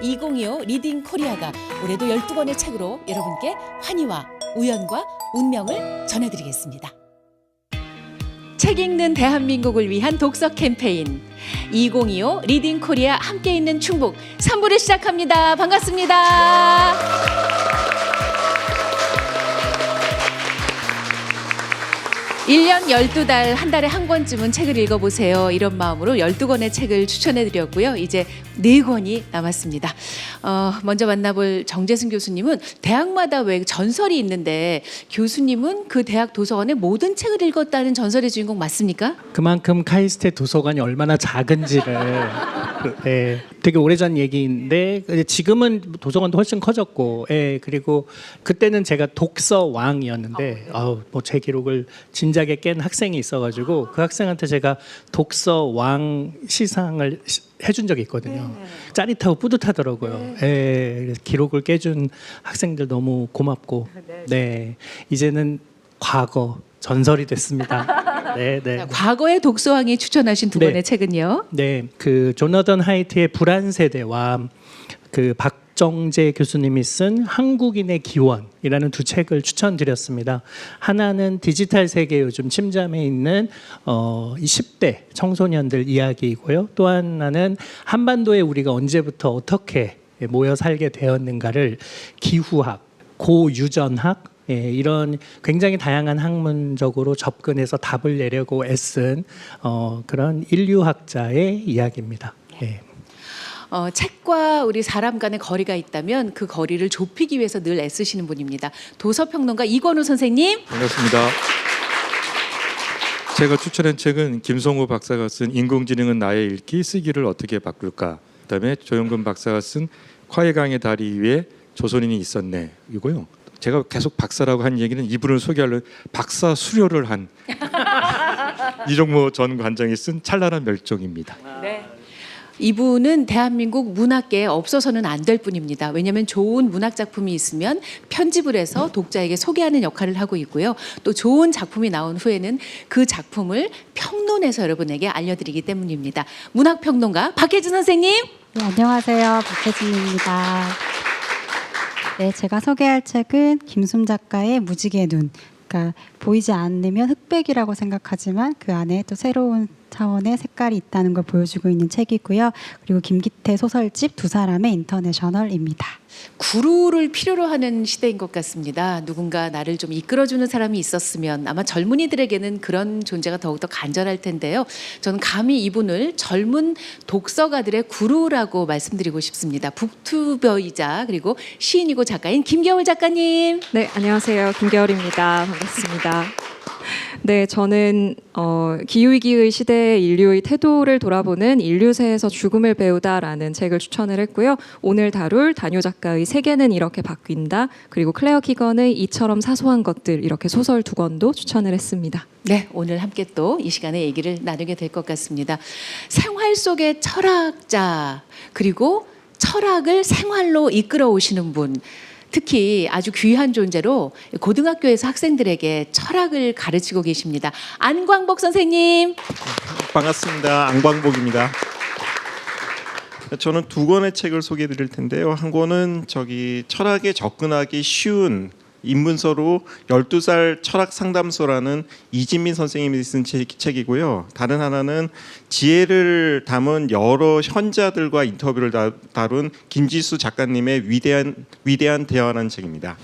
2025 리딩 코리아가 올해도 12권의 책으로 여러분께 환희와 우연과 운명을 전해드리겠습니다. 책 읽는 대한민국을 위한 독서 캠페인 2025 리딩 코리아 함께 있는 충북 3부를 시작합니다. 반갑습니다. 1년 12달 한 달에 한 권쯤은 책을 읽어보세요. 이런 마음으로 12권의 책을 추천해드렸고요. 이제 4권이 남았습니다. 먼저 만나볼 정재승 교수님은 대학마다 왜 전설이 있는데 교수님은 그 대학 도서관의 모든 책을 읽었다는 전설의 주인공 맞습니까? 그만큼 카이스트 도서관이 얼마나 작은지를 되게 오래전 얘기인데 지금은 도서관도 훨씬 커졌고 그리고 그때는 제가 독서 왕이었는데 뭐 제 기록을 진작에 깬 학생이 있어가지고 그 학생한테 제가 독서 왕 시상을 해준 적이 있거든요. 짜릿하고 뿌듯하더라고요. 그래서 기록을 깨준 학생들 너무 고맙고 이제는 과거 전설이 됐습니다. 자, 과거의 독서왕이 추천하신 두 권의 책은요? 그 조나단 하이트의 불안 세대와 그 박정재 교수님이 쓴 한국인의 기원이라는 두 책을 추천드렸습니다. 하나는 디지털 세계 요즘 침잠해 있는 10대 청소년들 이야기이고요. 또 하나는 한반도에 우리가 언제부터 어떻게 모여 살게 되었는가를 기후학, 고유전학 이런 굉장히 다양한 학문적으로 접근해서 답을 내려고 애쓴 그런 인류학자의 이야기입니다. 책과 우리 사람 간의 거리가 있다면 그 거리를 좁히기 위해서 늘 애쓰시는 분입니다. 도서평론가 이권우 선생님. 반갑습니다. 제가 추천한 책은 김성호 박사가 쓴 인공지능은 나의 읽기 쓰기를 어떻게 바꿀까, 그다음에 조영근 박사가 쓴 화해강의 다리 위에 조선인이 있었네 이고요. 제가 계속 박사라고 한 얘기는 이분을 소개하려면 박사 수료를 한 이종모 전 관장이 쓴 찬란한 멸종입니다. 이분은 대한민국 문학계에 없어서는 안 될 분입니다. 왜냐하면 좋은 문학 작품이 있으면 편집을 해서 독자에게 소개하는 역할을 하고 있고요. 또 좋은 작품이 나온 후에는 그 작품을 평론해서 여러분에게 알려드리기 때문입니다. 문학평론가 박혜진 선생님. 네, 안녕하세요. 박혜진입니다. 네, 제가 소개할 책은 김숨 작가의 무지개 눈. 그러니까 보이지 않으면 흑백이라고 생각하지만 그 안에 또 새로운 차원의 색깔이 있다는 걸 보여주고 있는 책이고요. 그리고 김기태 소설집 두 사람의 인터내셔널입니다. 구루를 필요로 하는 시대인 것 같습니다. 누군가 나를 좀 이끌어주는 사람이 있었으면 아마 젊은이들에게는 그런 존재가 더욱더 간절할 텐데요. 저는 감히 이분을 젊은 독서가들의 구루라고 말씀드리고 싶습니다. 북튜버이자 그리고 시인이고 작가인 김겨울 작가님. 네, 안녕하세요. 김겨울입니다. 반갑습니다. 네, 저는 기후위기의 시대의 인류의 태도를 돌아보는 인류세에서 죽음을 배우다라는 책을 추천을 했고요. 오늘 다룰 다뇨 작가의 세계는 이렇게 바뀐다, 그리고 클레어 키건의 이처럼 사소한 것들, 이렇게 소설 2권도 추천을 했습니다. 네, 오늘 함께 또 이 시간에 얘기를 나누게 될 것 같습니다. 생활 속의 철학자, 그리고 철학을 생활로 이끌어 오시는 분, 특히 아주 귀한 존재로 고등학교에서 학생들에게 철학을 가르치고 계십니다. 안광복 선생님. 반갑습니다. 안광복입니다. 저는 2권의 책을 소개해 드릴 텐데요. 한 권은 철학에 접근하기 쉬운 입문서로 12살 철학 상담소라는 이진민 선생님이 쓴 책이고요. 다른 하나는 지혜를 담은 여러 현자들과 인터뷰를 다룬 김지수 작가님의 위대한 대화라는 책입니다.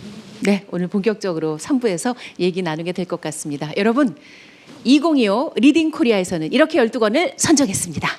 네, 오늘 본격적으로 3부에서 얘기 나누게 될 것 같습니다. 여러분, 2025 리딩 코리아에서는 이렇게 12권을 선정했습니다.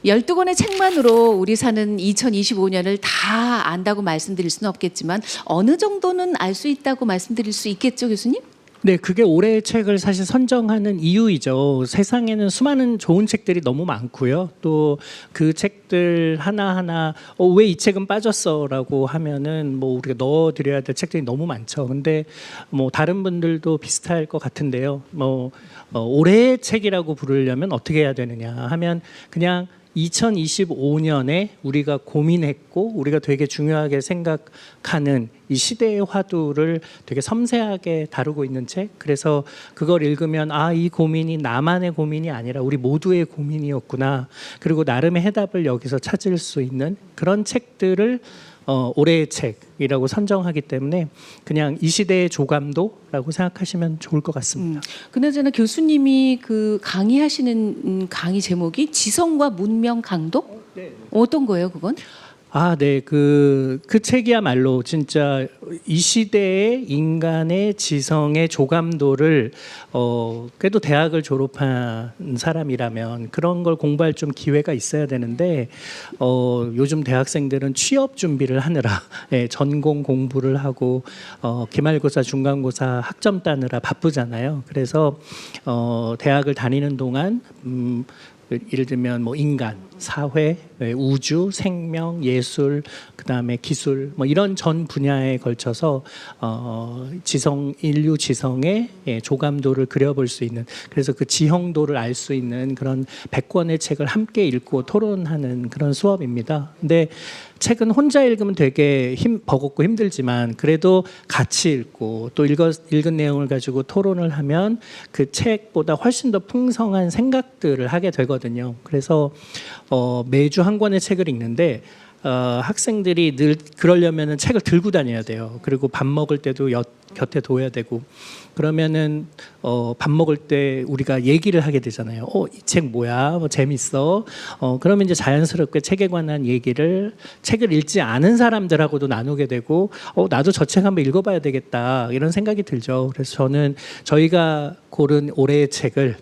열두 권의 책만으로 우리 사는 2025년을 다 안다고 말씀드릴 수는 없겠지만 어느 정도는 알 수 있다고 말씀드릴 수 있겠죠, 교수님? 네, 그게 올해의 책을 사실 선정하는 이유이죠. 세상에는 수많은 좋은 책들이 너무 많고요. 또 그 책들 하나하나 왜 이 책은 빠졌어라고 하면은 뭐 우리가 넣어드려야 될 책들이 너무 많죠. 근데 뭐 다른 분들도 비슷할 것 같은데요. 뭐 올해의 책이라고 부르려면 어떻게 해야 되느냐 하면 그냥 2025년에 우리가 고민했고 우리가 되게 중요하게 생각하는 이 시대의 화두를 되게 섬세하게 다루고 있는 책. 그래서 그걸 읽으면 이 고민이 나만의 고민이 아니라 우리 모두의 고민이었구나. 그리고 나름의 해답을 여기서 찾을 수 있는 그런 책들을 올해의 책이라고 선정하기 때문에 그냥 이 시대의 조감도라고 생각하시면 좋을 것 같습니다. 그나저나 교수님이 그 강의하시는 강의 제목이 지성과 문명 강도? 어떤 거예요, 그건? 네. 그 책이야말로 진짜 이 시대의 인간의 지성의 조감도를 그래도 대학을 졸업한 사람이라면 그런 걸 공부할 좀 기회가 있어야 되는데 요즘 대학생들은 취업 준비를 하느라 전공 공부를 하고 기말고사, 중간고사 학점 따느라 바쁘잖아요. 그래서 대학을 다니는 동안 예를 들면 뭐 인간, 사회, 우주, 생명, 예술, 그다음에 기술 뭐 이런 전 분야에 걸쳐서 인류 지성의 조감도를 그려볼 수 있는, 그래서 그 지형도를 알 수 있는 그런 100권의 책을 함께 읽고 토론하는 그런 수업입니다. 근데 책은 혼자 읽으면 되게 버겁고 힘들지만 그래도 같이 읽고 또 읽은 내용을 가지고 토론을 하면 그 책보다 훨씬 더 풍성한 생각들을 하게 되거든요. 그래서 매주 한 권의 책을 읽는데 학생들이 늘 그러려면은 책을 들고 다녀야 돼요. 그리고 밥 먹을 때도 곁에 둬야 되고, 그러면은 밥 먹을 때 우리가 얘기를 하게 되잖아요. 이 책 뭐야? 뭐 재밌어? 그러면 이제 자연스럽게 책에 관한 얘기를 책을 읽지 않은 사람들하고도 나누게 되고, 나도 저 책 한번 읽어봐야 되겠다 이런 생각이 들죠. 그래서 저는 저희가 고른 올해의 책을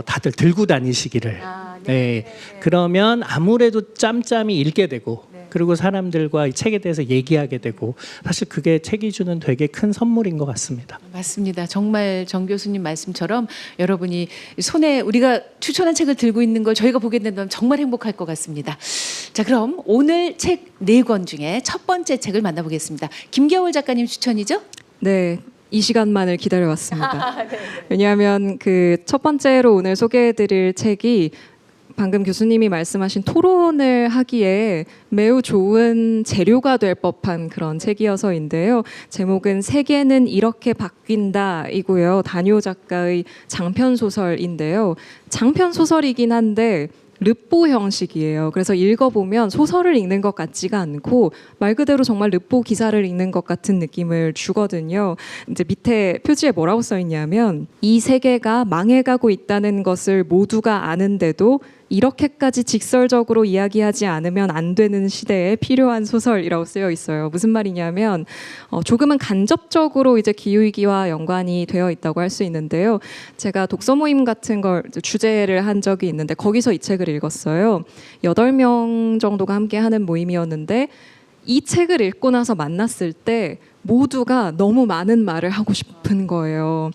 다들 들고 다니시기를. 그러면 아무래도 짬짬이 읽게 되고. 그리고 사람들과 이 책에 대해서 얘기하게 되고, 사실 그게 책이 주는 되게 큰 선물인 것 같습니다. 맞습니다. 정말 정 교수님 말씀처럼 여러분이 손에 우리가 추천한 책을 들고 있는 걸 저희가 보게 된다면 정말 행복할 것 같습니다. 자, 그럼 오늘 책 4권 중에 첫 번째 책을 만나보겠습니다. 김겨울 작가님 추천이죠? 네. 이 시간만을 기다려왔습니다. 왜냐하면 그 첫 번째로 오늘 소개해드릴 책이 방금 교수님이 말씀하신 토론을 하기에 매우 좋은 재료가 될 법한 그런 책이어서인데요. 제목은 세계는 이렇게 바뀐다이고요. 다뇨 작가의 장편 소설인데요. 장편 소설이긴 한데 르뽀 형식이에요. 그래서 읽어보면 소설을 읽는 것 같지가 않고 말 그대로 정말 르뽀 기사를 읽는 것 같은 느낌을 주거든요. 이제 밑에 표지에 뭐라고 써 있냐면 이 세계가 망해가고 있다는 것을 모두가 아는데도 이렇게까지 직설적으로 이야기하지 않으면 안 되는 시대에 필요한 소설이라고 쓰여 있어요. 무슨 말이냐면 조금은 간접적으로 이제 기후위기와 연관이 되어 있다고 할 수 있는데요. 제가 독서 모임 같은 걸 주제를 한 적이 있는데 거기서 이 책을 읽었어요. 8명 정도가 함께 하는 모임이었는데 이 책을 읽고 나서 만났을 때 모두가 너무 많은 말을 하고 싶은 거예요.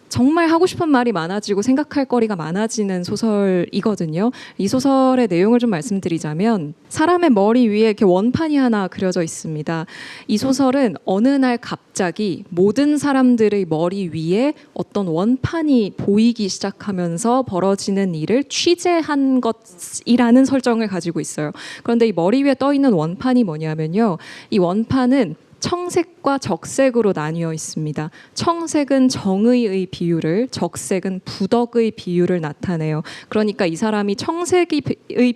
정말 하고 싶은 말이 많아지고 생각할 거리가 많아지는 소설이거든요. 이 소설의 내용을 좀 말씀드리자면 사람의 머리 위에 이렇게 원판이 하나 그려져 있습니다. 이 소설은 어느 날 갑자기 모든 사람들의 머리 위에 어떤 원판이 보이기 시작하면서 벌어지는 일을 취재한 것이라는 설정을 가지고 있어요. 그런데 이 머리 위에 떠 있는 원판이 뭐냐면요. 이 원판은 청색과 적색으로 나뉘어 있습니다. 청색은 정의의 비율을, 적색은 부덕의 비율을 나타내요. 그러니까 이 사람이 청색의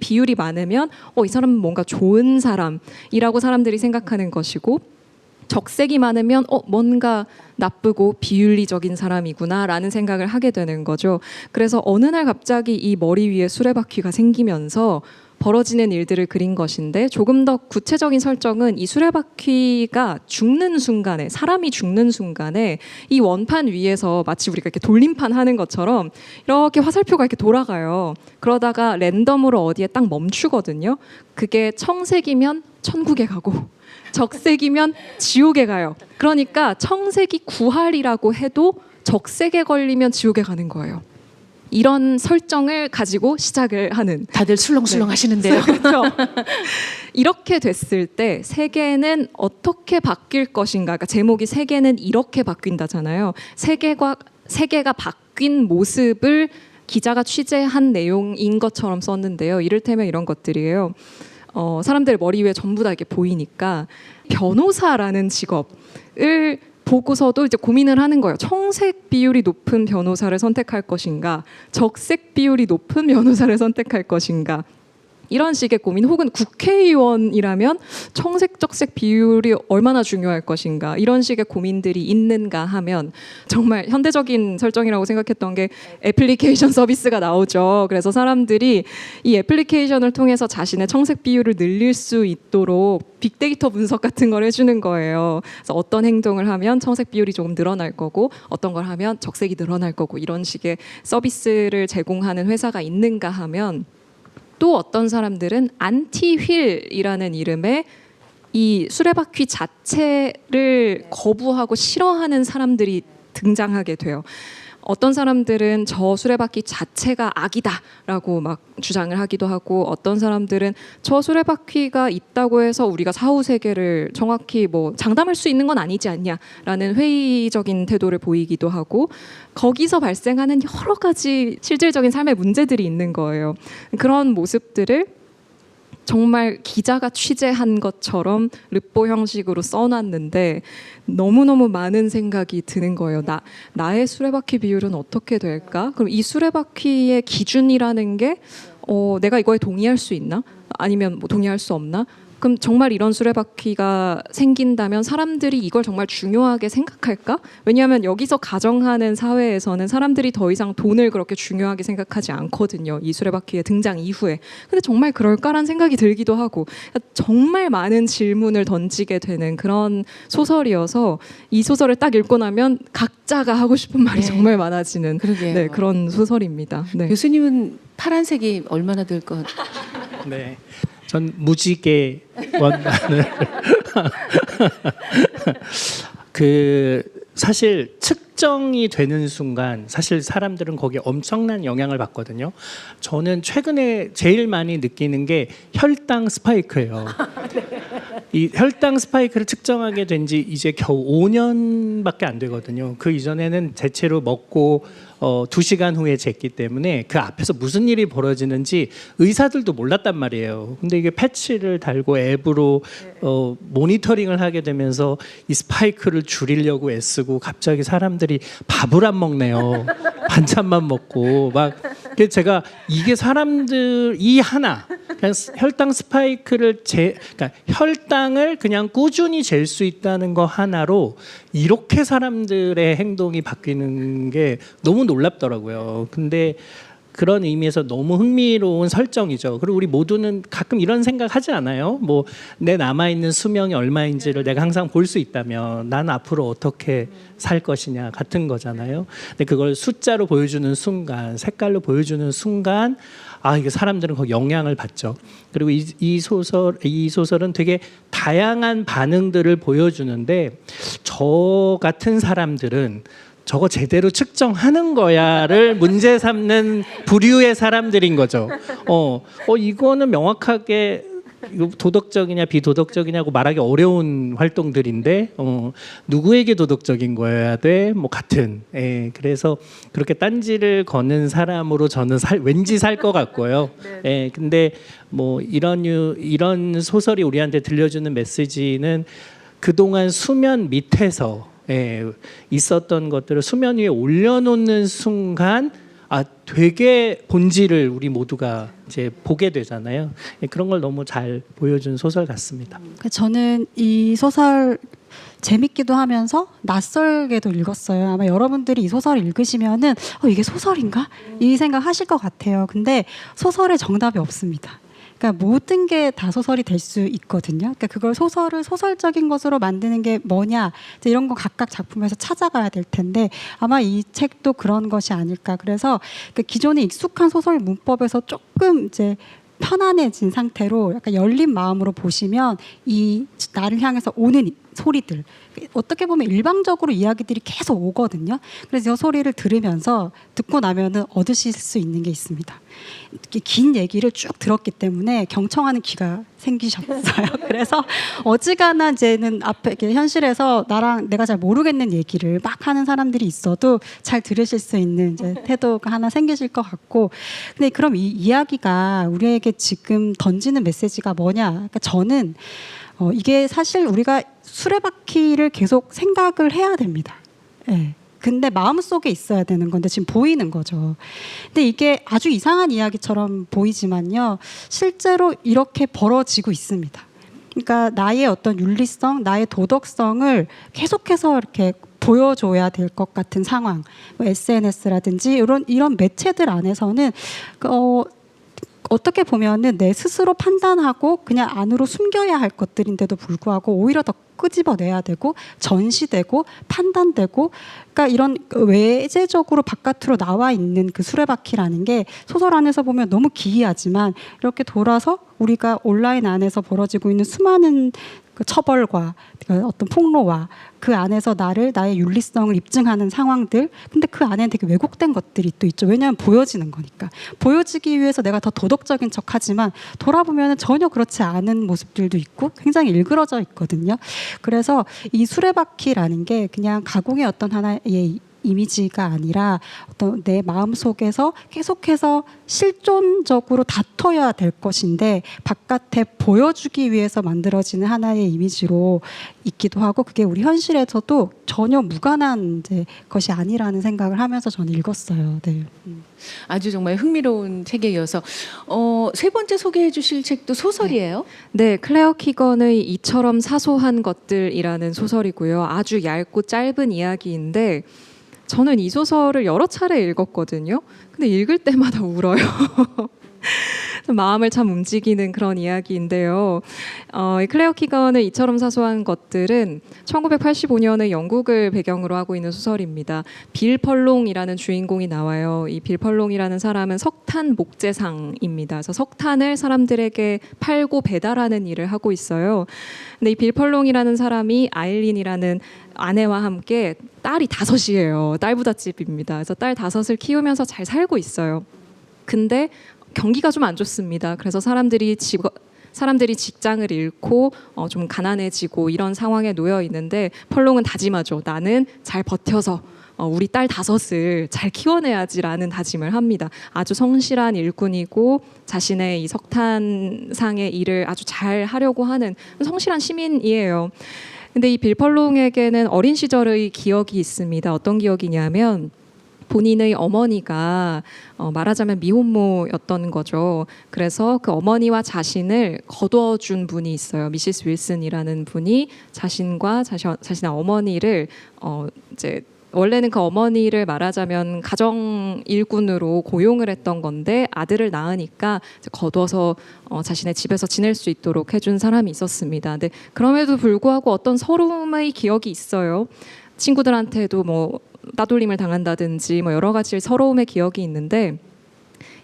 비율이 많으면 이 사람은 뭔가 좋은 사람이라고 사람들이 생각하는 것이고, 적색이 많으면 뭔가 나쁘고 비윤리적인 사람이구나라는 생각을 하게 되는 거죠. 그래서 어느 날 갑자기 이 머리 위에 수레바퀴가 생기면서 벌어지는 일들을 그린 것인데, 조금 더 구체적인 설정은 이 수레바퀴가 죽는 순간에, 사람이 죽는 순간에 이 원판 위에서 마치 우리가 이렇게 돌림판 하는 것처럼 이렇게 화살표가 이렇게 돌아가요. 그러다가 랜덤으로 어디에 딱 멈추거든요. 그게 청색이면 천국에 가고 적색이면 지옥에 가요. 그러니까 청색이 구할이라고 해도 적색에 걸리면 지옥에 가는 거예요. 이런 설정을 가지고 시작을 하는. 다들 술렁술렁 하시는데요. 그렇죠. 이렇게 됐을 때 세계는 어떻게 바뀔 것인가. 그러니까 제목이 세계는 이렇게 바뀐다잖아요. 세계가 바뀐 모습을 기자가 취재한 내용인 것처럼 썼는데요. 이를테면 이런 것들이에요. 사람들 머리 위에 전부 다 이렇게 보이니까 변호사라는 직업을 보고서도 이제 고민을 하는 거예요. 청색 비율이 높은 변호사를 선택할 것인가, 적색 비율이 높은 변호사를 선택할 것인가. 이런 식의 고민, 혹은 국회의원이라면 청색 적색 비율이 얼마나 중요할 것인가, 이런 식의 고민들이 있는가 하면 정말 현대적인 설정이라고 생각했던 게 애플리케이션 서비스가 나오죠. 그래서 사람들이 이 애플리케이션을 통해서 자신의 청색 비율을 늘릴 수 있도록 빅데이터 분석 같은 걸 해주는 거예요. 그래서 어떤 행동을 하면 청색 비율이 조금 늘어날 거고 어떤 걸 하면 적색이 늘어날 거고, 이런 식의 서비스를 제공하는 회사가 있는가 하면, 또 어떤 사람들은 안티휠이라는 이름의 이 수레바퀴 자체를 거부하고 싫어하는 사람들이 등장하게 돼요. 어떤 사람들은 저 수레바퀴 자체가 악이다라고 막 주장을 하기도 하고, 어떤 사람들은 저 수레바퀴가 있다고 해서 우리가 사후 세계를 정확히 뭐 장담할 수 있는 건 아니지 않냐라는 회의적인 태도를 보이기도 하고, 거기서 발생하는 여러 가지 실질적인 삶의 문제들이 있는 거예요. 그런 모습들을 정말 기자가 취재한 것처럼 르포 형식으로 써놨는데 너무너무 많은 생각이 드는 거예요. 나의 수레바퀴 비율은 어떻게 될까? 그럼 이 수레바퀴의 기준이라는 게 내가 이거에 동의할 수 있나? 아니면 뭐 동의할 수 없나? 그럼 정말 이런 수레바퀴가 생긴다면 사람들이 이걸 정말 중요하게 생각할까? 왜냐하면 여기서 가정하는 사회에서는 사람들이 더 이상 돈을 그렇게 중요하게 생각하지 않거든요. 이 수레바퀴의 등장 이후에. 근데 정말 그럴까란 생각이 들기도 하고, 정말 많은 질문을 던지게 되는 그런 소설이어서 이 소설을 딱 읽고 나면 각자가 하고 싶은 말이 네. 정말 많아지는 그러게요. 네, 그런 소설입니다. 네. 교수님은 파란색이 얼마나 될 것? 네. 전 무지개 원단을 사실 측정이 되는 순간 사실 사람들은 거기에 엄청난 영향을 받거든요. 저는 최근에 제일 많이 느끼는 게 혈당 스파이크예요. 이 혈당 스파이크를 측정하게 된 지 이제 겨우 5년밖에 안 되거든요. 그 이전에는 대체로 먹고 2시간 후에 쟀기 때문에 그 앞에서 무슨 일이 벌어지는지 의사들도 몰랐단 말이에요. 근데 이게 패치를 달고 앱으로 모니터링을 하게 되면서 이 스파이크를 줄이려고 애쓰고, 갑자기 사람들이 밥을 안 먹네요. 반찬만 먹고 막. 그래서 제가 이게 사람들 이 하나 그냥 혈당 스파이크를 그러니까 혈당을 그냥 꾸준히 잴 수 있다는 거 하나로 이렇게 사람들의 행동이 바뀌는 게 너무 놀랍더라고요. 근데 그런 의미에서 너무 흥미로운 설정이죠. 그리고 우리 모두는 가끔 이런 생각 하지 않아요? 뭐 내 남아있는 수명이 얼마인지를 내가 항상 볼 수 있다면 난 앞으로 어떻게 살 것이냐 같은 거잖아요. 근데 그걸 숫자로 보여주는 순간, 색깔로 보여주는 순간, 이게 사람들은 거기 영향을 받죠. 그리고 이 소설은 되게 다양한 반응들을 보여주는데, 저 같은 사람들은 저거 제대로 측정하는 거야를 문제 삼는 부류의 사람들인 거죠. 이거는 명확하게 이거 도덕적이냐 비도덕적이냐고 말하기 어려운 활동들인데 누구에게 도덕적인 거여야 돼? 뭐 같은. 그래서 그렇게 딴지를 거는 사람으로 저는 왠지 살 것 같고요. 근데 뭐 이런 소설이 우리한테 들려주는 메시지는 그동안 수면 밑에서 있었던 것들을 수면 위에 올려놓는 순간 되게 본질을 우리 모두가 이제 보게 되잖아요. 그런 걸 너무 잘 보여준 소설 같습니다. 저는 이 소설 재밌기도 하면서 낯설게도 읽었어요. 아마 여러분들이 이 소설을 읽으시면은 이게 소설인가? 이 생각 하실 것 같아요. 근데 소설에 정답이 없습니다. 그러니까 모든 게 다 소설이 될 수 있거든요. 그러니까 그걸 소설을 소설적인 것으로 만드는 게 뭐냐, 이제 이런 거 각각 작품에서 찾아가야 될 텐데 아마 이 책도 그런 것이 아닐까. 그래서 그 기존에 익숙한 소설 문법에서 조금 이제 편안해진 상태로 약간 열린 마음으로 보시면 이 나를 향해서 오는 소리들, 어떻게 보면 일방적으로 이야기들이 계속 오거든요. 그래서 이 소리를 들으면서 듣고 나면은 얻으실 수 있는 게 있습니다. 이렇게 긴 얘기를 쭉 들었기 때문에 경청하는 귀가 생기셨어요. 그래서 어지간한 이제는 앞에 이렇게 현실에서 나랑 내가 잘 모르겠는 얘기를 막 하는 사람들이 있어도 잘 들으실 수 있는 이제 태도가 하나 생기실 것 같고, 근데 그럼 이 이야기가 우리에게 지금 던지는 메시지가 뭐냐? 그러니까 저는 이게 사실 우리가 수레바퀴를 계속 생각을 해야 됩니다. 예. 근데 마음속에 있어야 되는 건데 지금 보이는 거죠. 근데 이게 아주 이상한 이야기처럼 보이지만요. 실제로 이렇게 벌어지고 있습니다. 그러니까 나의 어떤 윤리성, 나의 도덕성을 계속해서 이렇게 보여줘야 될 것 같은 상황, 뭐 SNS라든지 이런 매체들 안에서는 어떻게 보면은 내 스스로 판단하고 그냥 안으로 숨겨야 할 것들인데도 불구하고 오히려 더 끄집어내야 되고 전시되고 판단되고, 그러니까 이런 외재적으로 바깥으로 나와 있는 그 수레바퀴라는 게 소설 안에서 보면 너무 기이하지만 이렇게 돌아서 우리가 온라인 안에서 벌어지고 있는 수많은 그 처벌과 어떤 폭로와 그 안에서 나의 윤리성을 입증하는 상황들, 근데 그 안에는 되게 왜곡된 것들이 또 있죠. 왜냐하면 보여지는 거니까. 보여지기 위해서 내가 더 도덕적인 척하지만 돌아보면 전혀 그렇지 않은 모습들도 있고 굉장히 일그러져 있거든요. 그래서 이 수레바퀴라는 게 그냥 가공의 어떤 하나의 이미지가 아니라 어떤 내 마음 속에서 계속해서 실존적으로 다퉈야 될 것인데 바깥에 보여주기 위해서 만들어지는 하나의 이미지로 있기도 하고, 그게 우리 현실에서도 전혀 무관한 이제 것이 아니라는 생각을 하면서 저는 읽었어요. 네. 아주 정말 흥미로운 책에 이어서 세 번째 소개해 주실 책도 소설이에요? 네, 클레어 키건의 이처럼 사소한 것들이라는 소설이고요. 아주 얇고 짧은 이야기인데 저는 이 소설을 여러 차례 읽었거든요. 근데 읽을 때마다 울어요. 마음을 참 움직이는 그런 이야기인데요. 이 클레어 키건의 이처럼 사소한 것들은 1985년의 영국을 배경으로 하고 있는 소설입니다. 빌 펄롱이라는 주인공이 나와요. 이 빌 펄롱이라는 사람은 석탄 목재상입니다. 그래서 석탄을 사람들에게 팔고 배달하는 일을 하고 있어요. 근데 이 빌 펄롱이라는 사람이 아일린이라는 아내와 함께 딸이 5이에요. 딸부잣집입니다. 그래서 딸 5을 키우면서 잘 살고 있어요. 근데 경기가 좀 안 좋습니다. 그래서 사람들이 직장을 잃고 좀 가난해지고 이런 상황에 놓여 있는데 펄롱은 다짐하죠. 나는 잘 버텨서 우리 딸 5을 잘 키워내야지라는 다짐을 합니다. 아주 성실한 일꾼이고 자신의 이 석탄상의 일을 아주 잘 하려고 하는 성실한 시민이에요. 근데 이 빌 펄롱에게는 어린 시절의 기억이 있습니다. 어떤 기억이냐면 본인의 어머니가 말하자면 미혼모였던 거죠. 그래서 그 어머니와 자신을 거두어준 분이 있어요. 미시스 윌슨이라는 분이 자신과 자신의 어머니를 이제 원래는 그 어머니를 말하자면 가정 일꾼으로 고용을 했던 건데 아들을 낳으니까 이제 거둬서 자신의 집에서 지낼 수 있도록 해준 사람이 있었습니다. 근데 그럼에도 불구하고 어떤 서러움의 기억이 있어요. 친구들한테도 뭐 따돌림을 당한다든지 뭐 여러 가지 서러움의 기억이 있는데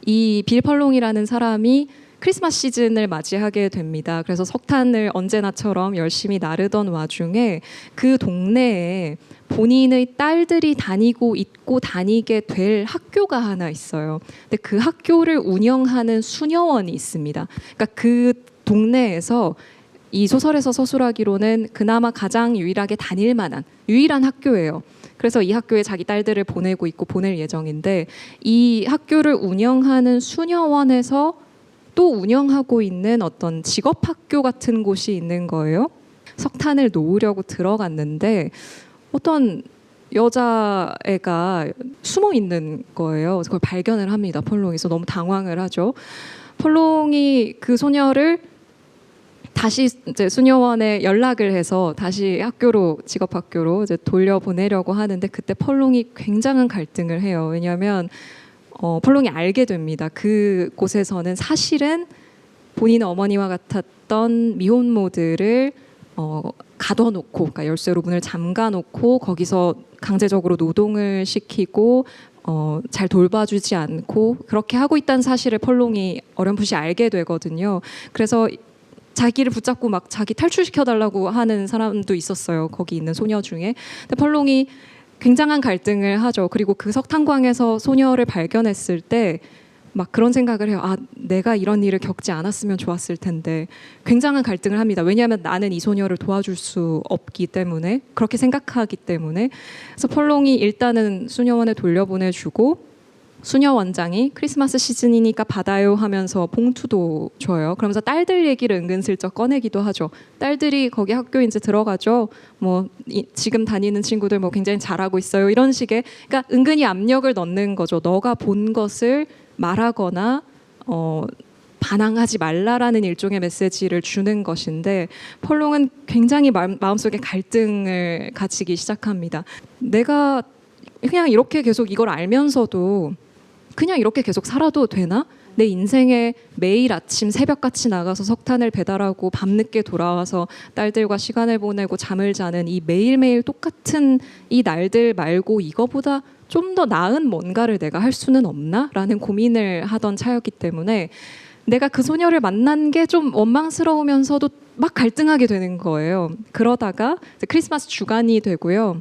이 빌 펄롱이라는 사람이 크리스마스 시즌을 맞이하게 됩니다. 그래서 석탄을 언제나처럼 열심히 나르던 와중에 그 동네에 본인의 딸들이 다니고 있고 다니게 될 학교가 하나 있어요. 근데 그 학교를 운영하는 수녀원이 있습니다. 그러니까 그 동네에서 이 소설에서 서술하기로는 그나마 가장 유일하게 다닐 만한 유일한 학교예요. 그래서 이 학교에 자기 딸들을 보내고 있고 보낼 예정인데 이 학교를 운영하는 수녀원에서 또 운영하고 있는 어떤 직업학교 같은 곳이 있는 거예요. 석탄을 놓으려고 들어갔는데 어떤 여자애가 숨어 있는 거예요. 그래서 그걸 발견을 합니다. 펄롱에서 너무 당황을 하죠. 펄롱이 그 소녀를 다시 이제 수녀원에 연락을 해서 다시 학교로 직업학교로 이제 돌려보내려고 하는데 그때 펄롱이 굉장한 갈등을 해요. 왜냐하면 펄롱이 알게 됩니다. 그 곳에서는 사실은 본인의 어머니와 같았던 미혼모들을 가둬놓고, 그러니까 열쇠로 문을 잠가놓고 거기서 강제적으로 노동을 시키고 잘 돌봐주지 않고 그렇게 하고 있다는 사실을 펄롱이 어렴풋이 알게 되거든요. 그래서 자기를 붙잡고 막 자기 탈출시켜달라고 하는 사람도 있었어요. 거기 있는 소녀 중에. 근데 펄롱이 굉장한 갈등을 하죠. 그리고 그 석탄광에서 소녀를 발견했을 때 막 그런 생각을 해요. 아, 내가 이런 일을 겪지 않았으면 좋았을 텐데. 굉장한 갈등을 합니다. 왜냐하면 나는 이 소녀를 도와줄 수 없기 때문에, 그렇게 생각하기 때문에. 그래서 펄롱이 일단은 수녀원에 돌려보내주고 수녀 원장이 크리스마스 시즌이니까 받아요 하면서 봉투도 줘요. 그러면서 딸들 얘기를 은근슬쩍 꺼내기도 하죠. 딸들이 거기 학교 이제 들어가죠. 뭐 지금 다니는 친구들 뭐 굉장히 잘하고 있어요. 이런 식의, 그러니까 은근히 압력을 넣는 거죠. 너가 본 것을 말하거나 반항하지 말라라는 일종의 메시지를 주는 것인데, 펄롱은 굉장히 마음속에 갈등을 가지기 시작합니다. 내가 그냥 이렇게 계속 이걸 알면서도 그냥 이렇게 계속 살아도 되나? 내 인생에 매일 아침 새벽같이 나가서 석탄을 배달하고 밤늦게 돌아와서 딸들과 시간을 보내고 잠을 자는 이 매일매일 똑같은 이 날들 말고 이거보다 좀 더 나은 뭔가를 내가 할 수는 없나? 라는 고민을 하던 차였기 때문에 내가 그 소녀를 만난 게 좀 원망스러우면서도 막 갈등하게 되는 거예요. 그러다가 이제 크리스마스 주간이 되고요.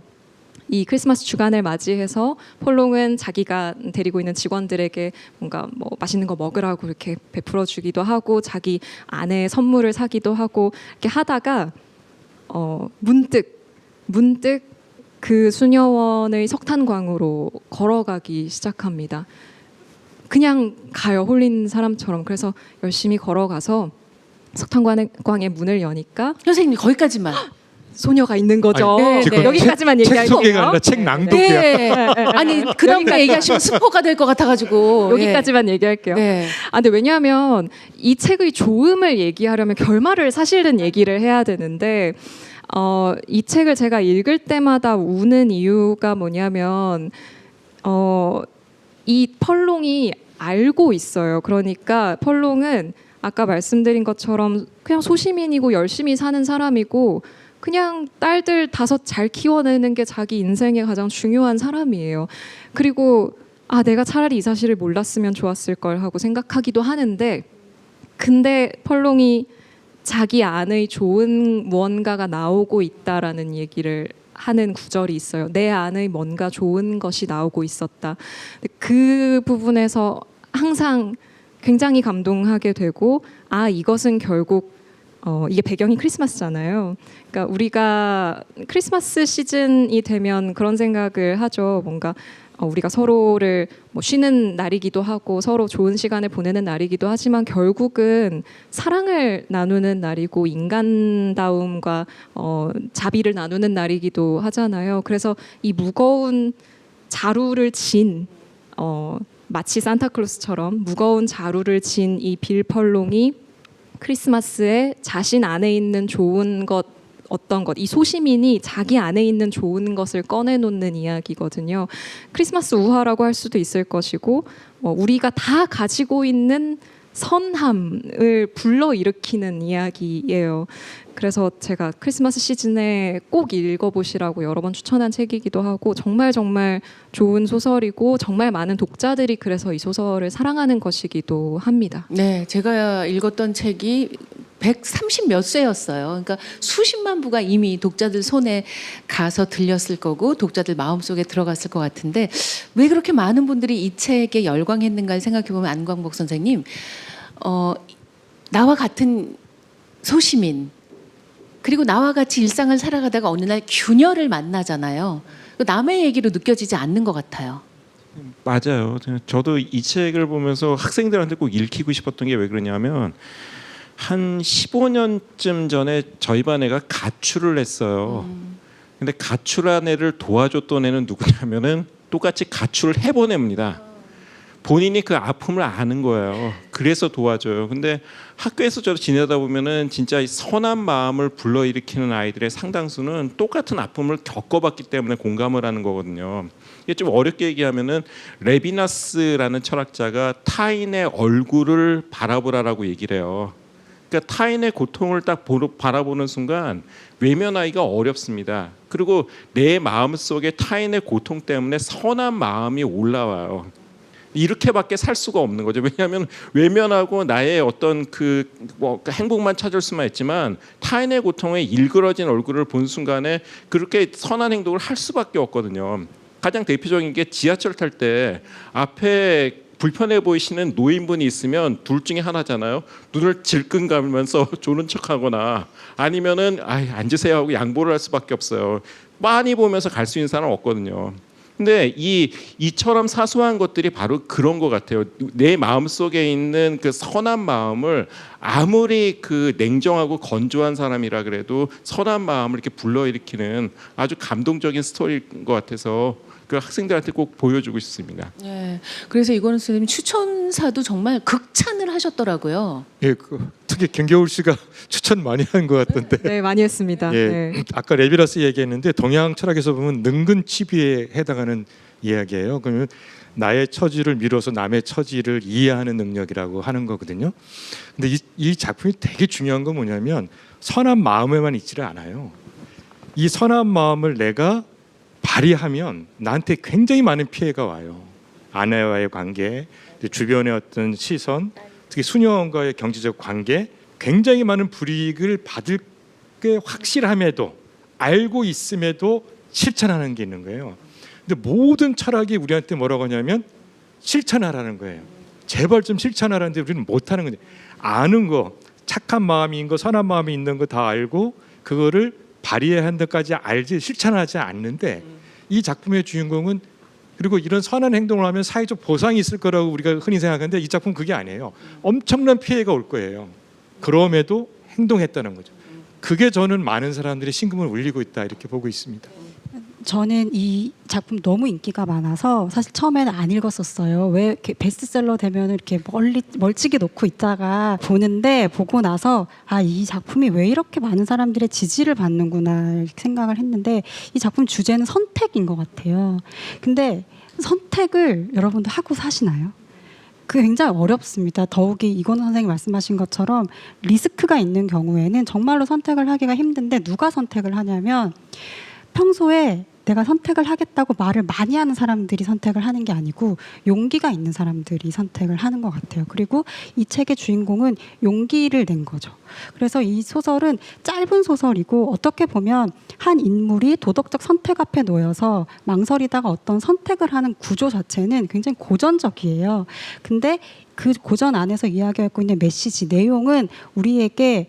이 크리스마스 주간을 맞이해서 펄롱은 자기가 데리고 있는 직원들에게 뭔가 뭐 맛있는 거 먹으라고 이렇게 베풀어 주기도 하고 자기 아내의 선물을 사기도 하고 이렇게 하다가 문득 그 수녀원의 석탄광으로 걸어가기 시작합니다. 그냥 가요, 홀린 사람처럼. 그래서 열심히 걸어가서 석탄광의 문을 여니까 선생님 거기까지만. 소녀가 있는 거죠. 네, 지금 네. 여기까지만 책 얘기할게요. 소개가 아니라 책 낭독이야. 네. 아니 그런 거 얘기하시면 스포가 될 것 같아가지고. 여기까지만 얘기할게요. 네. 근데 왜냐하면 이 책의 좋음을 얘기하려면 결말을 사실은 얘기를 해야 되는데 이 책을 제가 읽을 때마다 우는 이유가 뭐냐면 이 펄롱이 알고 있어요. 그러니까 펄롱은 아까 말씀드린 것처럼 그냥 소시민이고 열심히 사는 사람이고 그냥 딸들 5 잘 키워내는 게 자기 인생의 가장 중요한 사람이에요. 그리고 내가 차라리 이 사실을 몰랐으면 좋았을 걸 하고 생각하기도 하는데, 근데 펄롱이 자기 안의 좋은 무언가가 나오고 있다라는 얘기를 하는 구절이 있어요. 내 안의 뭔가 좋은 것이 나오고 있었다. 그 부분에서 항상 굉장히 감동하게 되고, 이것은 결국 이게 배경이 크리스마스잖아요. 그러니까 우리가 크리스마스 시즌이 되면 그런 생각을 하죠. 뭔가 우리가 서로를 뭐 쉬는 날이기도 하고 서로 좋은 시간을 보내는 날이기도 하지만 결국은 사랑을 나누는 날이고 인간다움과 자비를 나누는 날이기도 하잖아요. 그래서 이 무거운 자루를 진 마치 산타클로스처럼 무거운 자루를 진 이 빌 펄롱이 크리스마스에 자신 안에 있는 좋은 것, 어떤 것, 이 소시민이 자기 안에 있는 좋은 것을 꺼내놓는 이야기거든요. 크리스마스 우화라고 할 수도 있을 것이고 우리가 다 가지고 있는 선함을 불러일으키는 이야기예요. 그래서 제가 크리스마스 시즌에 꼭 읽어보시라고 여러 번 추천한 책이기도 하고 정말 좋은 소설이고 정말 많은 독자들이 그래서 이 소설을 사랑하는 것이기도 합니다. 네, 제가 읽었던 책이 130 몇 쇄였어요. 그러니까 수십만 부가 이미 독자들 손에 가서 들렸을 거고 독자들 마음속에 들어갔을 것 같은데 왜 그렇게 많은 분들이 이 책에 열광했는가 생각해보면 안광복 선생님, 나와 같은 소시민 그리고 나와 같이 일상을 살아가다가 어느 날 균열을 만나잖아요. 남의 얘기로 느껴지지 않는 것 같아요. 맞아요. 저도 이 책을 보면서 학생들한테 꼭 읽히고 싶었던 게 왜 그러냐면 한 15년쯤 전에 저희 반 애가 가출을 했어요. 근데 가출한 애를 도와줬던 애는 누구냐면은 똑같이 가출을 해본 애입니다. 본인이 그 아픔을 아는 거예요. 그래서 도와줘요. 근데 학교에서 저도 지내다 보면은 진짜 이 선한 마음을 불러일으키는 아이들의 상당수는 똑같은 아픔을 겪어봤기 때문에 공감을 하는 거거든요. 이게 좀 어렵게 얘기하면은 레비나스라는 철학자가 타인의 얼굴을 바라보라라고 얘기를 해요. 그러니까 타인의 고통을 딱 바라보는 순간 외면하기가 어렵습니다. 그리고 내 마음속에 타인의 고통 때문에 선한 마음이 올라와요. 이렇게밖에 살 수가 없는 거죠. 왜냐하면 외면하고 나의 어떤 뭐 행복만 찾을 수만 있지만 타인의 고통에 일그러진 얼굴을 본 순간에 그렇게 선한 행동을 할 수밖에 없거든요. 가장 대표적인 게 지하철 탈 때 앞에 불편해 보이시는 노인분이 있으면 둘 중에 하나잖아요. 눈을 질끈 감으면서 조는 척하거나 아니면은 앉으세요 하고 양보를 할 수밖에 없어요. 많이 보면서 갈 수 있는 사람은 없거든요. 근데 이처럼 사소한 것들이 바로 그런 것 같아요. 내 마음 속에 있는 그 선한 마음을 아무리 그 냉정하고 건조한 사람이라 그래도 선한 마음을 이렇게 불러일으키는 아주 감동적인 스토리인 것 같아서 그 학생들한테 꼭 보여주고 싶습니다. 네. 그래서 이거는 선생님 추천사도 정말 극찬을 하셨더라고요. 예, 특히 김겨울 씨가 추천 많이 한 것 같던데. 네, 많이 했습니다. 예, 네. 아까 레비라스 얘기했는데 동양 철학에서 보면 능근치비에 해당하는 이야기예요. 그러면 나의 처지를 미뤄서 남의 처지를 이해하는 능력이라고 하는 거거든요. 근데 이 작품이 되게 중요한 건 뭐냐면 선한 마음에만 있지를 않아요. 이 선한 마음을 내가 발휘하면 나한테 굉장히 많은 피해가 와요. 아내와의 관계, 주변의 어떤 시선, 특히 수녀원과의 경제적 관계, 굉장히 많은 불이익을 받을 게 확실함에도 알고 있음에도 실천하는 게 있는 거예요. 근데 모든 철학이 우리한테 뭐라고 하냐면 실천하라는 거예요. 제발 좀 실천하라는데 우리는 못하는 건데 아는 거, 착한 마음인 거, 선한 마음이 있는 거 다 알고 그거를 발휘해야 한는 데까지 알지 실천하지 않는데 이 작품의 주인공은 그리고 이런 선한 행동을 하면 사회적 보상이 있을 거라고 우리가 흔히 생각하는데 이 작품 그게 아니에요. 엄청난 피해가 올 거예요. 그럼에도 행동했다는 거죠. 그게 저는 많은 사람들이 심금을 울리고 있다 이렇게 보고 있습니다. 저는 이 작품 너무 인기가 많아서 사실 처음에는 안 읽었었어요. 왜 이렇게 베스트셀러 되면 이렇게 멀찍이 놓고 있다가 보고 나서 이 작품이 왜 이렇게 많은 사람들의 지지를 받는구나 이렇게 생각을 했는데 이 작품 주제는 선택인 것 같아요. 근데 선택을 여러분도 하고 사시나요? 그게 굉장히 어렵습니다. 더욱이 이건우 선생님 말씀하신 것처럼 리스크가 있는 경우에는 정말로 선택을 하기가 힘든데 누가 선택을 하냐면 평소에 내가 선택을 하겠다고 말을 많이 하는 사람들이 선택을 하는 게 아니고 용기가 있는 사람들이 선택을 하는 것 같아요. 그리고 이 책의 주인공은 용기를 낸 거죠. 그래서 이 소설은 짧은 소설이고 어떻게 보면 한 인물이 도덕적 선택 앞에 놓여서 망설이다가 어떤 선택을 하는 구조 자체는 굉장히 고전적이에요. 근데 그 고전 안에서 이야기하고 있는 메시지, 내용은 우리에게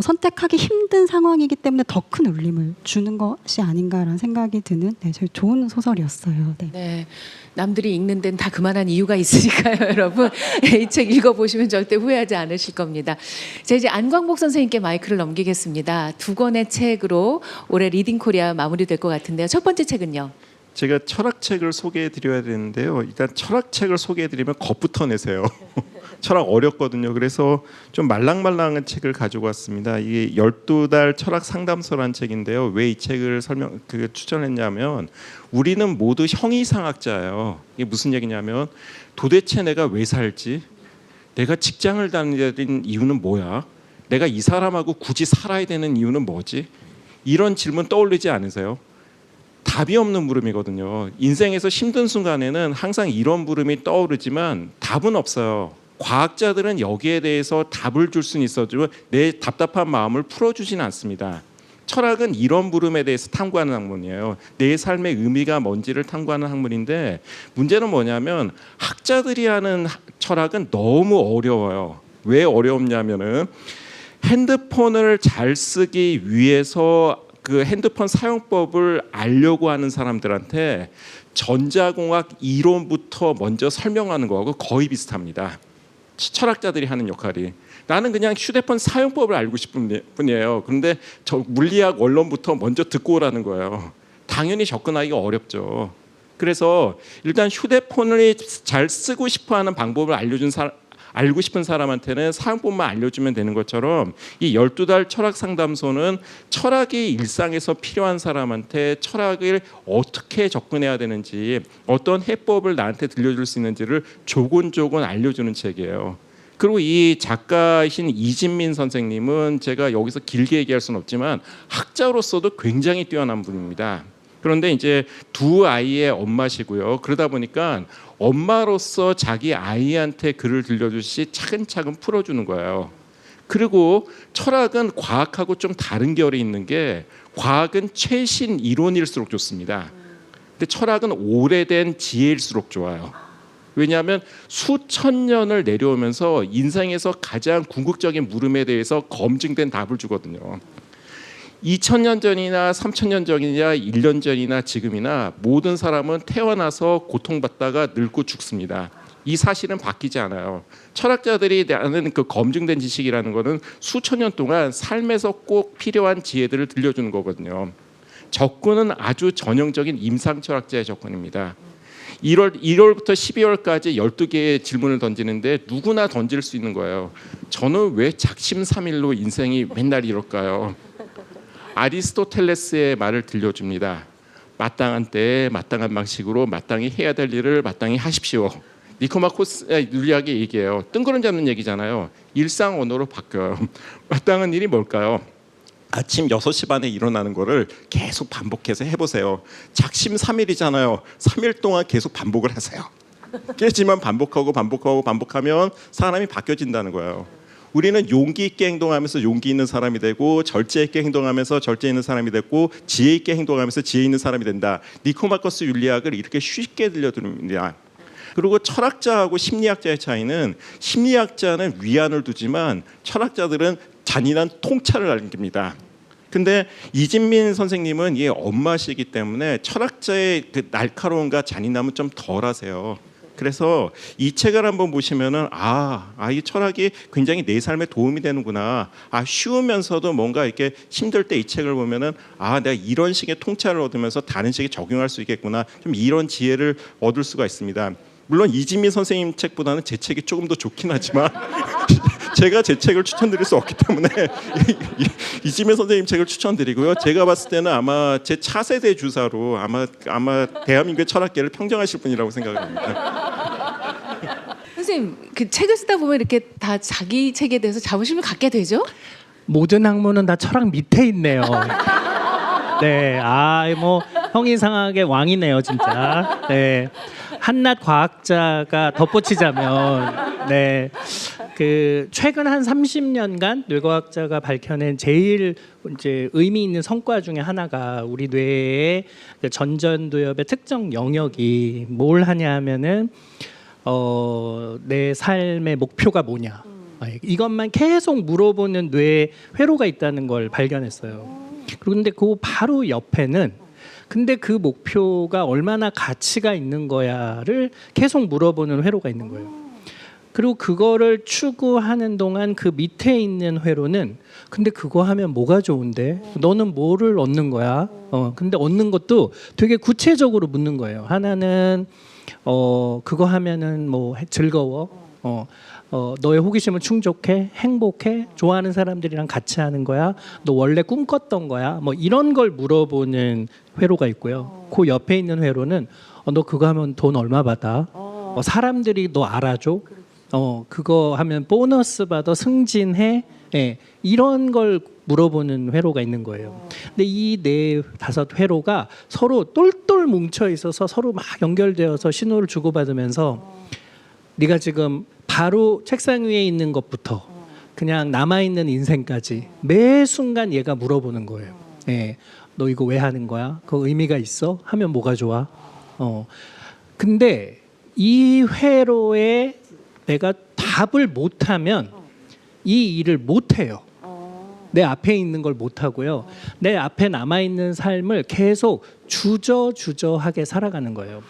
선택하기 힘든 상황이기 때문에 더 큰 울림을 주는 것이 아닌가라는 생각이 드는 제일 좋은 소설이었어요. 네. 네. 남들이 읽는 데는 다 그만한 이유가 있으니까요, 여러분. 이 책 읽어보시면 절대 후회하지 않으실 겁니다. 자, 이제 안광복 선생님께 마이크를 넘기겠습니다. 두 권의 책으로 올해 리딩 코리아 마무리될 것 같은데요. 첫 번째 책은요? 제가 철학책을 소개해드려야 되는데요. 일단 철학책을 소개해드리면 겁부터 내세요. 철학 어렵거든요. 그래서 좀 말랑말랑한 책을 가지고 왔습니다. 이게 12달 철학 상담소라는 책인데요. 왜 이 책을 추천했냐면 우리는 모두 형이상학자예요. 이게 무슨 얘기냐면 도대체 내가 왜 살지? 내가 직장을 다니는 이유는 뭐야? 내가 이 사람하고 굳이 살아야 되는 이유는 뭐지? 이런 질문 떠올리지 않으세요? 답이 없는 물음이거든요. 인생에서 힘든 순간에는 항상 이런 물음이 떠오르지만 답은 없어요. 과학자들은 여기에 대해서 답을 줄 수는 있어도 내 답답한 마음을 풀어주지는 않습니다. 철학은 이런 물음에 대해서 탐구하는 학문이에요. 내 삶의 의미가 뭔지를 탐구하는 학문인데 문제는 뭐냐면 학자들이 하는 철학은 너무 어려워요. 왜 어렵냐면은 핸드폰을 잘 쓰기 위해서 그 핸드폰 사용법을 알려고 하는 사람들한테 전자공학 이론부터 먼저 설명하는 거하고 거의 비슷합니다. 철학자들이 하는 역할이. 나는 그냥 휴대폰 사용법을 알고 싶은 뿐이에요. 그런데 저 물리학 원론부터 먼저 듣고 오라는 거예요. 당연히 접근하기가 어렵죠. 그래서 일단 휴대폰을 잘 쓰고 싶어하는 방법을 알고 싶은 사람한테는 사용법만 알려주면 되는 것처럼 이 12달 철학 상담소는 철학이 일상에서 필요한 사람한테 철학을 어떻게 접근해야 되는지 어떤 해법을 나한테 들려줄 수 있는지를 조곤조곤 알려주는 책이에요. 그리고 이 작가이신 이진민 선생님은 제가 여기서 길게 얘기할 수는 없지만 학자로서도 굉장히 뛰어난 분입니다. 그런데 이제 두 아이의 엄마시고요. 그러다 보니까 엄마로서 자기 아이한테 글을 들려주시 차근차근 풀어주는 거예요. 그리고 철학은 과학하고 좀 다른 결이 있는 게 과학은 최신 이론일수록 좋습니다. 근데 철학은 오래된 지혜일수록 좋아요. 왜냐하면 수천 년을 내려오면서 인생에서 가장 궁극적인 물음에 대해서 검증된 답을 주거든요. 2000년 전이나 3000년 전이나 1년 전이나 지금이나 모든 사람은 태어나서 고통받다가 늙고 죽습니다. 이 사실은 바뀌지 않아요. 철학자들이 아는 그 검증된 지식이라는 것은 수천 년 동안 삶에서 꼭 필요한 지혜들을 들려주는 거거든요. 접근은 아주 전형적인 임상철학자의 접근입니다. 1월부터 12월까지 12개의 질문을 던지는데 누구나 던질 수 있는 거예요. 저는 왜 작심삼일로 인생이 맨날 이럴까요? 아리스토텔레스의 말을 들려줍니다. 마땅한 때에 마땅한 방식으로 마땅히 해야 될 일을 마땅히 하십시오. 니코마코스 율리아게 얘기해요. 뜬구름 잡는 얘기잖아요. 일상 언어로 바뀌어요. 마땅한 일이 뭘까요? 아침 6시 반에 일어나는 거를 계속 반복해서 해보세요. 작심삼일이잖아요. 3일 동안 계속 반복을 하세요. 깨지만 반복하면 사람이 바뀌어진다는 거예요. 우리는 용기 있게 행동하면서 용기 있는 사람이 되고 절제 있게 행동하면서 절제 있는 사람이 됐고 지혜 있게 행동하면서 지혜 있는 사람이 된다. 니코마코스 율리학을 이렇게 쉽게 들려드립니다. 그리고 철학자하고 심리학자의 차이는 심리학자는 위안을 두지만 철학자들은 잔인한 통찰을 남깁니다. 근데 이진민 선생님은 이 엄마시기 때문에 철학자의 그 날카로움과 잔인함은 좀 덜하세요. 그래서 이 책을 한번 보시면은 이 철학이 굉장히 내 삶에 도움이 되는구나. 쉬우면서도 뭔가 이렇게 힘들 때 이 책을 보면은 내가 이런 식의 통찰을 얻으면서 다른 식에 적용할 수 있겠구나. 좀 이런 지혜를 얻을 수가 있습니다. 물론 이진민 선생님 책보다는 제 책이 조금 더 좋긴 하지만 제가 제 책을 추천드릴 수 없기 때문에 이진민 선생님 책을 추천드리고요. 제가 봤을 때는 아마 제 차세대 주사로 아마 대한민국의 철학계를 평정하실 분이라고 생각을 합니다. 선생님, 그 책을 쓰다 보면 이렇게 다 자기 책에 대해서 자부심을 갖게 되죠? 모든 학문은 다 철학 밑에 있네요. 네, 뭐 형이상하게 왕이네요, 진짜. 네, 한낱 과학자가 덧붙이자면, 네, 그 최근 한 30년간 뇌과학자가 밝혀낸 제일 이제 의미 있는 성과 중에 하나가 우리 뇌의 그 전전두엽의 특정 영역이 뭘 하냐면은 내 삶의 목표가 뭐냐. 이것만 계속 물어보는 뇌에 회로가 있다는 걸 발견했어요. 그런데 그 바로 옆에는 근데 그 목표가 얼마나 가치가 있는 거야를 계속 물어보는 회로가 있는 거예요. 그리고 그거를 추구하는 동안 그 밑에 있는 회로는 근데 그거 하면 뭐가 좋은데? 너는 뭐를 얻는 거야? 근데 얻는 것도 되게 구체적으로 묻는 거예요. 하나는 그거 하면은 뭐 즐거워. 너의 호기심은 충족해, 행복해, 좋아하는 사람들이랑 같이 하는 거야. 너 원래 꿈꿨던 거야. 뭐 이런 걸 물어보는 회로가 있고요. 그 옆에 있는 회로는 너 그거 하면 돈 얼마 받아? 사람들이 너 알아줘? 그거 하면 보너스 받아, 승진해. 이런 걸 물어보는 회로가 있는 거예요. 근데 이 네 다섯 회로가 서로 똘똘 뭉쳐 있어서 서로 막 연결되어서 신호를 주고받으면서 네가 지금 바로 책상 위에 있는 것부터 그냥 남아있는 인생까지 매 순간 얘가 물어보는 거예요. 너 이거 왜 하는 거야? 그 의미가 있어? 하면 뭐가 좋아? 근데 이 회로에 내가 답을 못하면 이 일을 못해요. 내 앞에 있는 걸 못하고요. 내 앞에 남아있는 삶을 계속 주저하게 살아가는 거예요.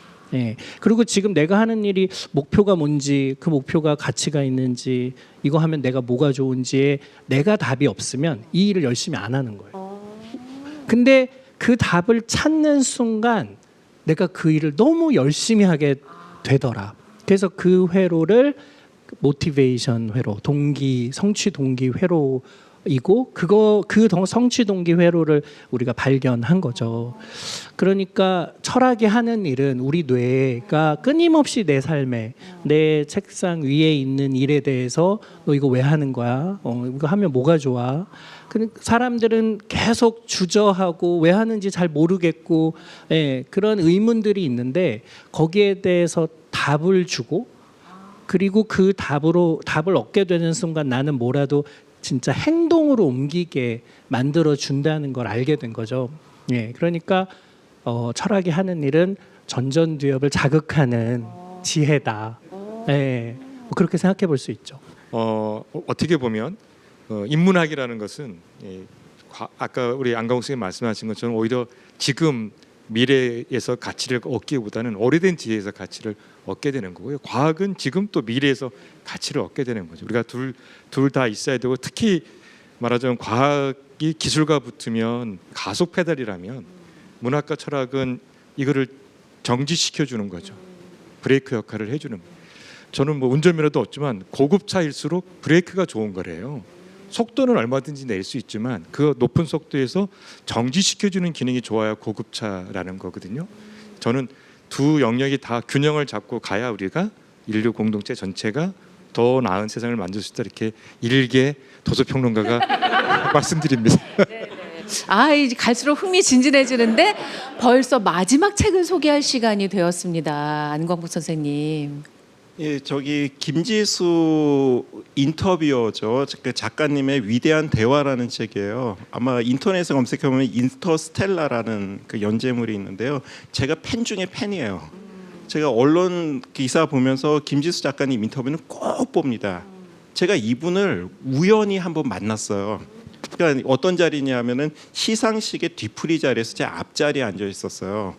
그리고 지금 내가 하는 일이 목표가 뭔지, 그 목표가 가치가 있는지, 이거 하면 내가 뭐가 좋은지에 내가 답이 없으면 이 일을 열심히 안 하는 거예요. 근데 그 답을 찾는 순간 내가 그 일을 너무 열심히 하게 되더라. 그래서 그 회로를 모티베이션 회로, 성취 동기 회로로 이고 그 성취 동기 회로를 우리가 발견한 거죠. 그러니까 철학이 하는 일은 우리 뇌가 끊임없이 내 삶에 내 책상 위에 있는 일에 대해서 너 이거 왜 하는 거야? 이거 하면 뭐가 좋아? 사람들은 계속 주저하고 왜 하는지 잘 모르겠고 그런 의문들이 있는데 거기에 대해서 답을 주고 그리고 그 답을 얻게 되는 순간 나는 뭐라도 진짜 행동으로 옮기게 만들어 준다는 걸 알게 된 거죠. 그러니까 철학이 하는 일은 전전두엽을 자극하는 지혜다. 뭐 그렇게 생각해 볼 수 있죠. 어떻게 보면 인문학이라는 것은 아까 우리 안강욱 선생님 말씀하신 것처럼 오히려 지금 미래에서 가치를 얻기보다는 오래된 지혜에서 가치를 얻게 되는 거고요. 과학은 지금 또 미래에서 가치를 얻게 되는 거죠. 우리가 둘 다 있어야 되고 특히 말하자면 과학이 기술과 붙으면 가속 페달이라면 문학과 철학은 이거를 정지시켜 주는 거죠. 브레이크 역할을 해주는 거예요. 저는 뭐 운전면허도 없지만 고급차일수록 브레이크가 좋은 거래요. 속도는 얼마든지 낼 수 있지만 그 높은 속도에서 정지시켜주는 기능이 좋아야 고급차라는 거거든요. 저는 두 영역이 다 균형을 잡고 가야 우리가 인류 공동체 전체가 더 나은 세상을 만들 수 있다 이렇게 일개 도서평론가가 말씀드립니다. 이제 갈수록 흥미진진해지는데 벌써 마지막 책을 소개할 시간이 되었습니다. 안광복 선생님. 저기 김지수 인터뷰어죠. 그 작가님의 위대한 대화라는 책이에요. 아마 인터넷에 검색해 보면 인터스텔라라는 그 연재물이 있는데요. 제가 팬 중에 팬이에요. 제가 언론 기사 보면서 김지수 작가님 인터뷰는 꼭 봅니다. 제가 이분을 우연히 한번 만났어요. 그러니까 어떤 자리냐면은 시상식의 뒤풀이 자리에서 제 앞자리에 앉아 있었어요.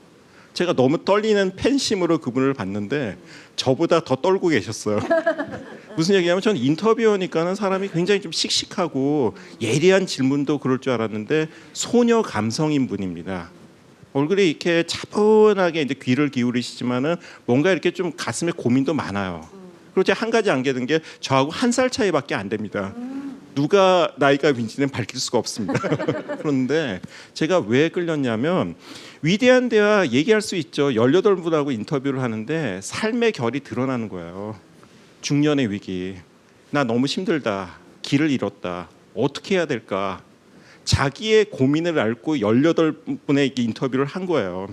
제가 너무 떨리는 팬심으로 그분을 봤는데 저보다 더 떨고 계셨어요. 무슨 얘기냐면 저는 인터뷰어니까는 사람이 굉장히 좀 씩씩하고 예리한 질문도 그럴 줄 알았는데 소녀 감성인 분입니다. 얼굴이 이렇게 차분하게 이제 귀를 기울이시지만은 뭔가 이렇게 좀 가슴에 고민도 많아요. 그리고 제가 한 가지 알게 된 게 저하고 1살 차이밖에 안 됩니다. 누가 나이가 윈지는 밝힐 수가 없습니다. 그런데 제가 왜 끌렸냐면 위대한 대화 얘기할 수 있죠. 18분하고 인터뷰를 하는데 삶의 결이 드러나는 거예요. 중년의 위기. 나 너무 힘들다. 길을 잃었다. 어떻게 해야 될까? 자기의 고민을 앓고 18분의 인터뷰를 한 거예요.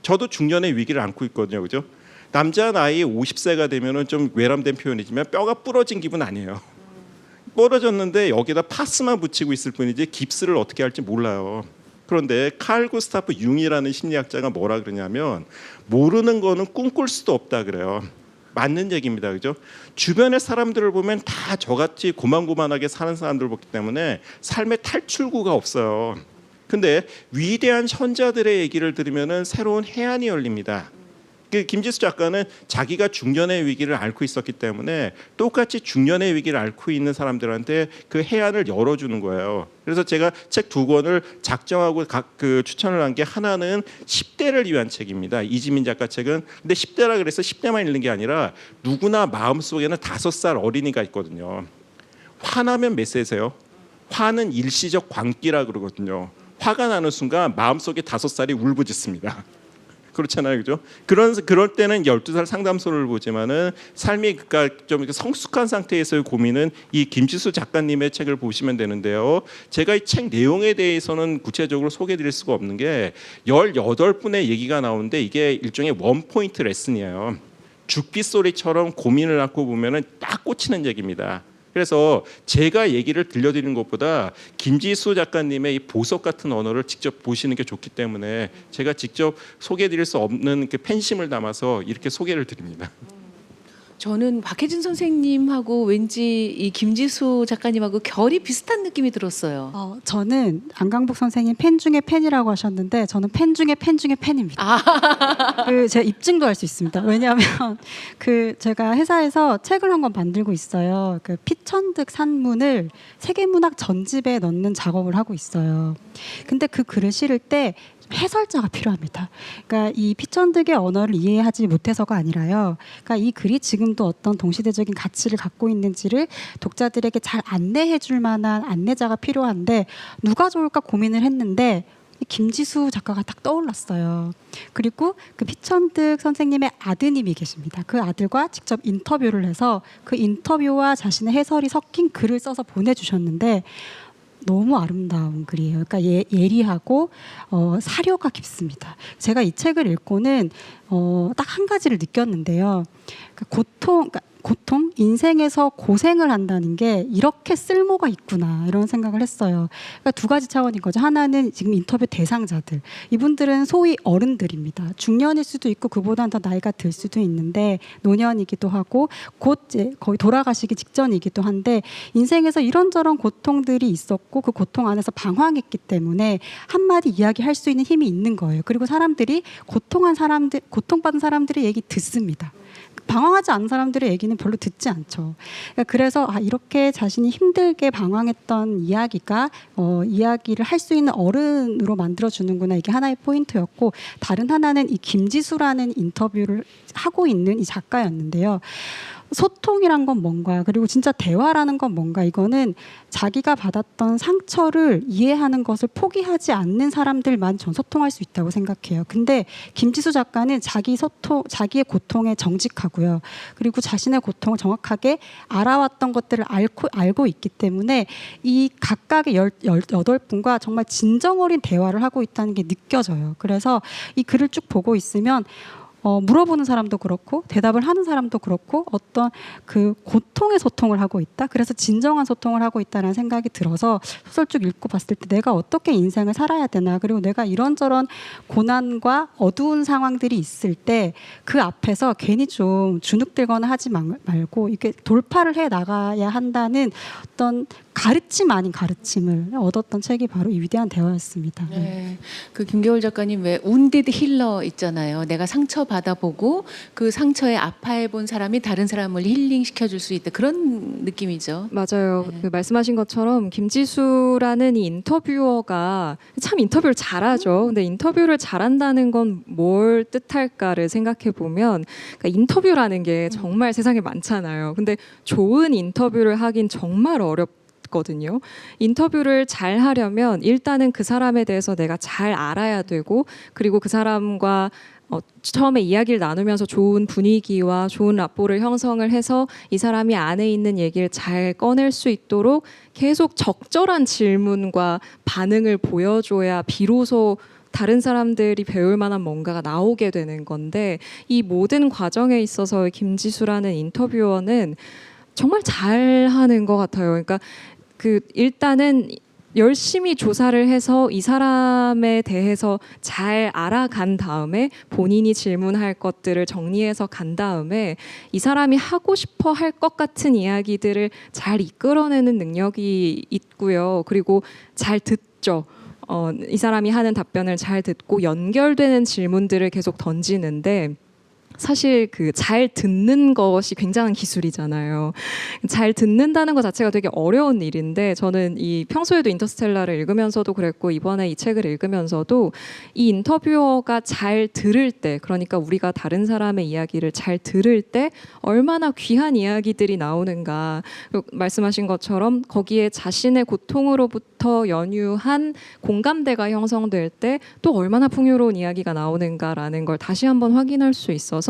저도 중년의 위기를 안고 있거든요. 그죠? 남자 나이 50세가 되면은 좀 외람된 표현이지만 뼈가 부러진 기분 아니에요. 부러졌는데 여기다 파스만 붙이고 있을 뿐이지 깁스를 어떻게 할지 몰라요. 그런데 칼 구스타프 융이라는 심리학자가 뭐라 그러냐면 모르는 거는 꿈꿀 수도 없다 그래요. 맞는 얘기입니다. 그죠? 주변의 사람들을 보면 다 저같이 고만고만하게 사는 사람들을 보기 때문에 삶의 탈출구가 없어요. 근데 위대한 현자들의 얘기를 들으면 새로운 해안이 열립니다. 김지수 작가는 자기가 중년의 위기를 앓고 있었기 때문에 똑같이 중년의 위기를 앓고 있는 사람들한테 그 해안을 열어주는 거예요. 그래서 제가 책 2권을 작정하고 추천을 한 게 하나는 10대를 위한 책입니다. 이지민 작가 책은. 근데 10대라 그래서 10대만 읽는 게 아니라 누구나 마음속에는 5살 어린이가 있거든요. 화나면 몇 세세요? 화는 일시적 광기라 그러거든요. 화가 나는 순간 마음속에 5살이 울부짖습니다. 그렇잖아요, 그죠? 그럴 때는 12살 상담소를 보지만은 삶이 그러니까 좀 성숙한 상태에서의 고민은 이 김지수 작가님의 책을 보시면 되는데요. 제가 이 책 내용에 대해서는 구체적으로 소개드릴 수가 없는 게 18분의 얘기가 나오는데 이게 일종의 원포인트 레슨이에요. 죽비 소리처럼 고민을 안고 보면은 딱 꽂히는 얘기입니다. 그래서 제가 얘기를 들려드리는 것보다 김지수 작가님의 이 보석 같은 언어를 직접 보시는 게 좋기 때문에 제가 직접 소개해드릴 수 없는 그 팬심을 담아서 이렇게 소개를 드립니다. 저는 박혜진 선생님하고 왠지 이 김지수 작가님하고 결이 비슷한 느낌이 들었어요. 저는 안강복 선생님 팬 중에 팬이라고 하셨는데 저는 팬 중에 팬 중에 팬입니다. 제가 입증도 할 수 있습니다. 왜냐하면 제가 회사에서 책을 한 권 만들고 있어요. 피천득 산문을 세계문학 전집에 넣는 작업을 하고 있어요. 근데 그 글을 실을 때 해설자가 필요합니다. 그러니까 이 피천득의 언어를 이해하지 못해서가 아니라요. 그러니까 이 글이 지금도 어떤 동시대적인 가치를 갖고 있는지를 독자들에게 잘 안내해 줄 만한 안내자가 필요한데 누가 좋을까 고민을 했는데 김지수 작가가 딱 떠올랐어요. 그리고 그 피천득 선생님의 아드님이 계십니다. 그 아들과 직접 인터뷰를 해서 그 인터뷰와 자신의 해설이 섞인 글을 써서 보내주셨는데 너무 아름다운 글이에요. 그러니까 예리하고 사려가 깊습니다. 제가 이 책을 읽고는 딱 한 가지를 느꼈는데요. 그러니까 고통, 인생에서 고생을 한다는 게 이렇게 쓸모가 있구나 이런 생각을 했어요. 그러니까 두 가지 차원인 거죠. 하나는 지금 인터뷰 대상자들. 이분들은 소위 어른들입니다. 중년일 수도 있고 그보다는 더 나이가 들 수도 있는데 노년이기도 하고 곧 이제 거의 돌아가시기 직전이기도 한데 인생에서 이런저런 고통들이 있었고 그 고통 안에서 방황했기 때문에 한마디 이야기할 수 있는 힘이 있는 거예요. 그리고 사람들이 고통받은 사람들의 얘기 듣습니다. 방황하지 않은 사람들의 얘기는 별로 듣지 않죠. 그래서 이렇게 자신이 힘들게 방황했던 이야기가 이야기를 할 수 있는 어른으로 만들어주는구나. 이게 하나의 포인트였고 다른 하나는 이 김지수라는 인터뷰를 하고 있는 이 작가였는데요. 소통이란 건 뭔가 그리고 진짜 대화라는 건 뭔가 이거는 자기가 받았던 상처를 이해하는 것을 포기하지 않는 사람들만 전 소통할 수 있다고 생각해요. 근데 김지수 작가는 자기의 고통에 정직하고요. 그리고 자신의 고통을 정확하게 알아왔던 것들을 알고 있기 때문에 이 각각의 18분과 정말 진정 어린 대화를 하고 있다는 게 느껴져요. 그래서 이 글을 쭉 보고 있으면 물어보는 사람도 그렇고 대답을 하는 사람도 그렇고 어떤 그 고통의 소통을 하고 있다. 그래서 진정한 소통을 하고 있다는 생각이 들어서 소설 쭉 읽고 봤을 때 내가 어떻게 인생을 살아야 되나 그리고 내가 이런저런 고난과 어두운 상황들이 있을 때 그 앞에서 괜히 좀 주눅들거나 하지 말고 이렇게 돌파를 해 나가야 한다는 어떤 가르침 아닌 가르침을 얻었던 책이 바로 이 위대한 대화였습니다. 네. 그 김겨울 작가님 왜 운디드 힐러 있잖아요. 내가 상처 받아보고 그 상처에 아파해본 사람이 다른 사람을 힐링시켜 줄 수 있다. 그런 느낌이죠. 맞아요. 그 말씀하신 것처럼 김지수라는 이 인터뷰어가 참 인터뷰를 잘하죠. 근데 인터뷰를 잘한다는 건 뭘 뜻할까를 생각해 보면 그러니까 인터뷰라는 게 정말 세상에 많잖아요. 근데 좋은 인터뷰를 하긴 정말 어렵거든요. 인터뷰를 잘 하려면 일단은 그 사람에 대해서 내가 잘 알아야 되고 그리고 그 사람과 처음에 이야기를 나누면서 좋은 분위기와 좋은 라포를 형성을 해서 이 사람이 안에 있는 얘기를 잘 꺼낼 수 있도록 계속 적절한 질문과 반응을 보여줘야 비로소 다른 사람들이 배울 만한 뭔가가 나오게 되는 건데 이 모든 과정에 있어서 김지수라는 인터뷰어는 정말 잘하는 것 같아요. 그러니까 그 일단은 열심히 조사를 해서 이 사람에 대해서 잘 알아간 다음에 본인이 질문할 것들을 정리해서 간 다음에 이 사람이 하고 싶어 할 것 같은 이야기들을 잘 이끌어내는 능력이 있고요. 그리고 잘 듣죠. 이 사람이 하는 답변을 잘 듣고 연결되는 질문들을 계속 던지는데 사실 그 잘 듣는 것이 굉장한 기술이잖아요. 잘 듣는다는 것 자체가 되게 어려운 일인데 저는 이 평소에도 인터스텔라를 읽으면서도 그랬고 이번에 이 책을 읽으면서도 이 인터뷰어가 잘 들을 때 그러니까 우리가 다른 사람의 이야기를 잘 들을 때 얼마나 귀한 이야기들이 나오는가 말씀하신 것처럼 거기에 자신의 고통으로부터 연유한 공감대가 형성될 때 또 얼마나 풍요로운 이야기가 나오는가라는 걸 다시 한번 확인할 수 있어서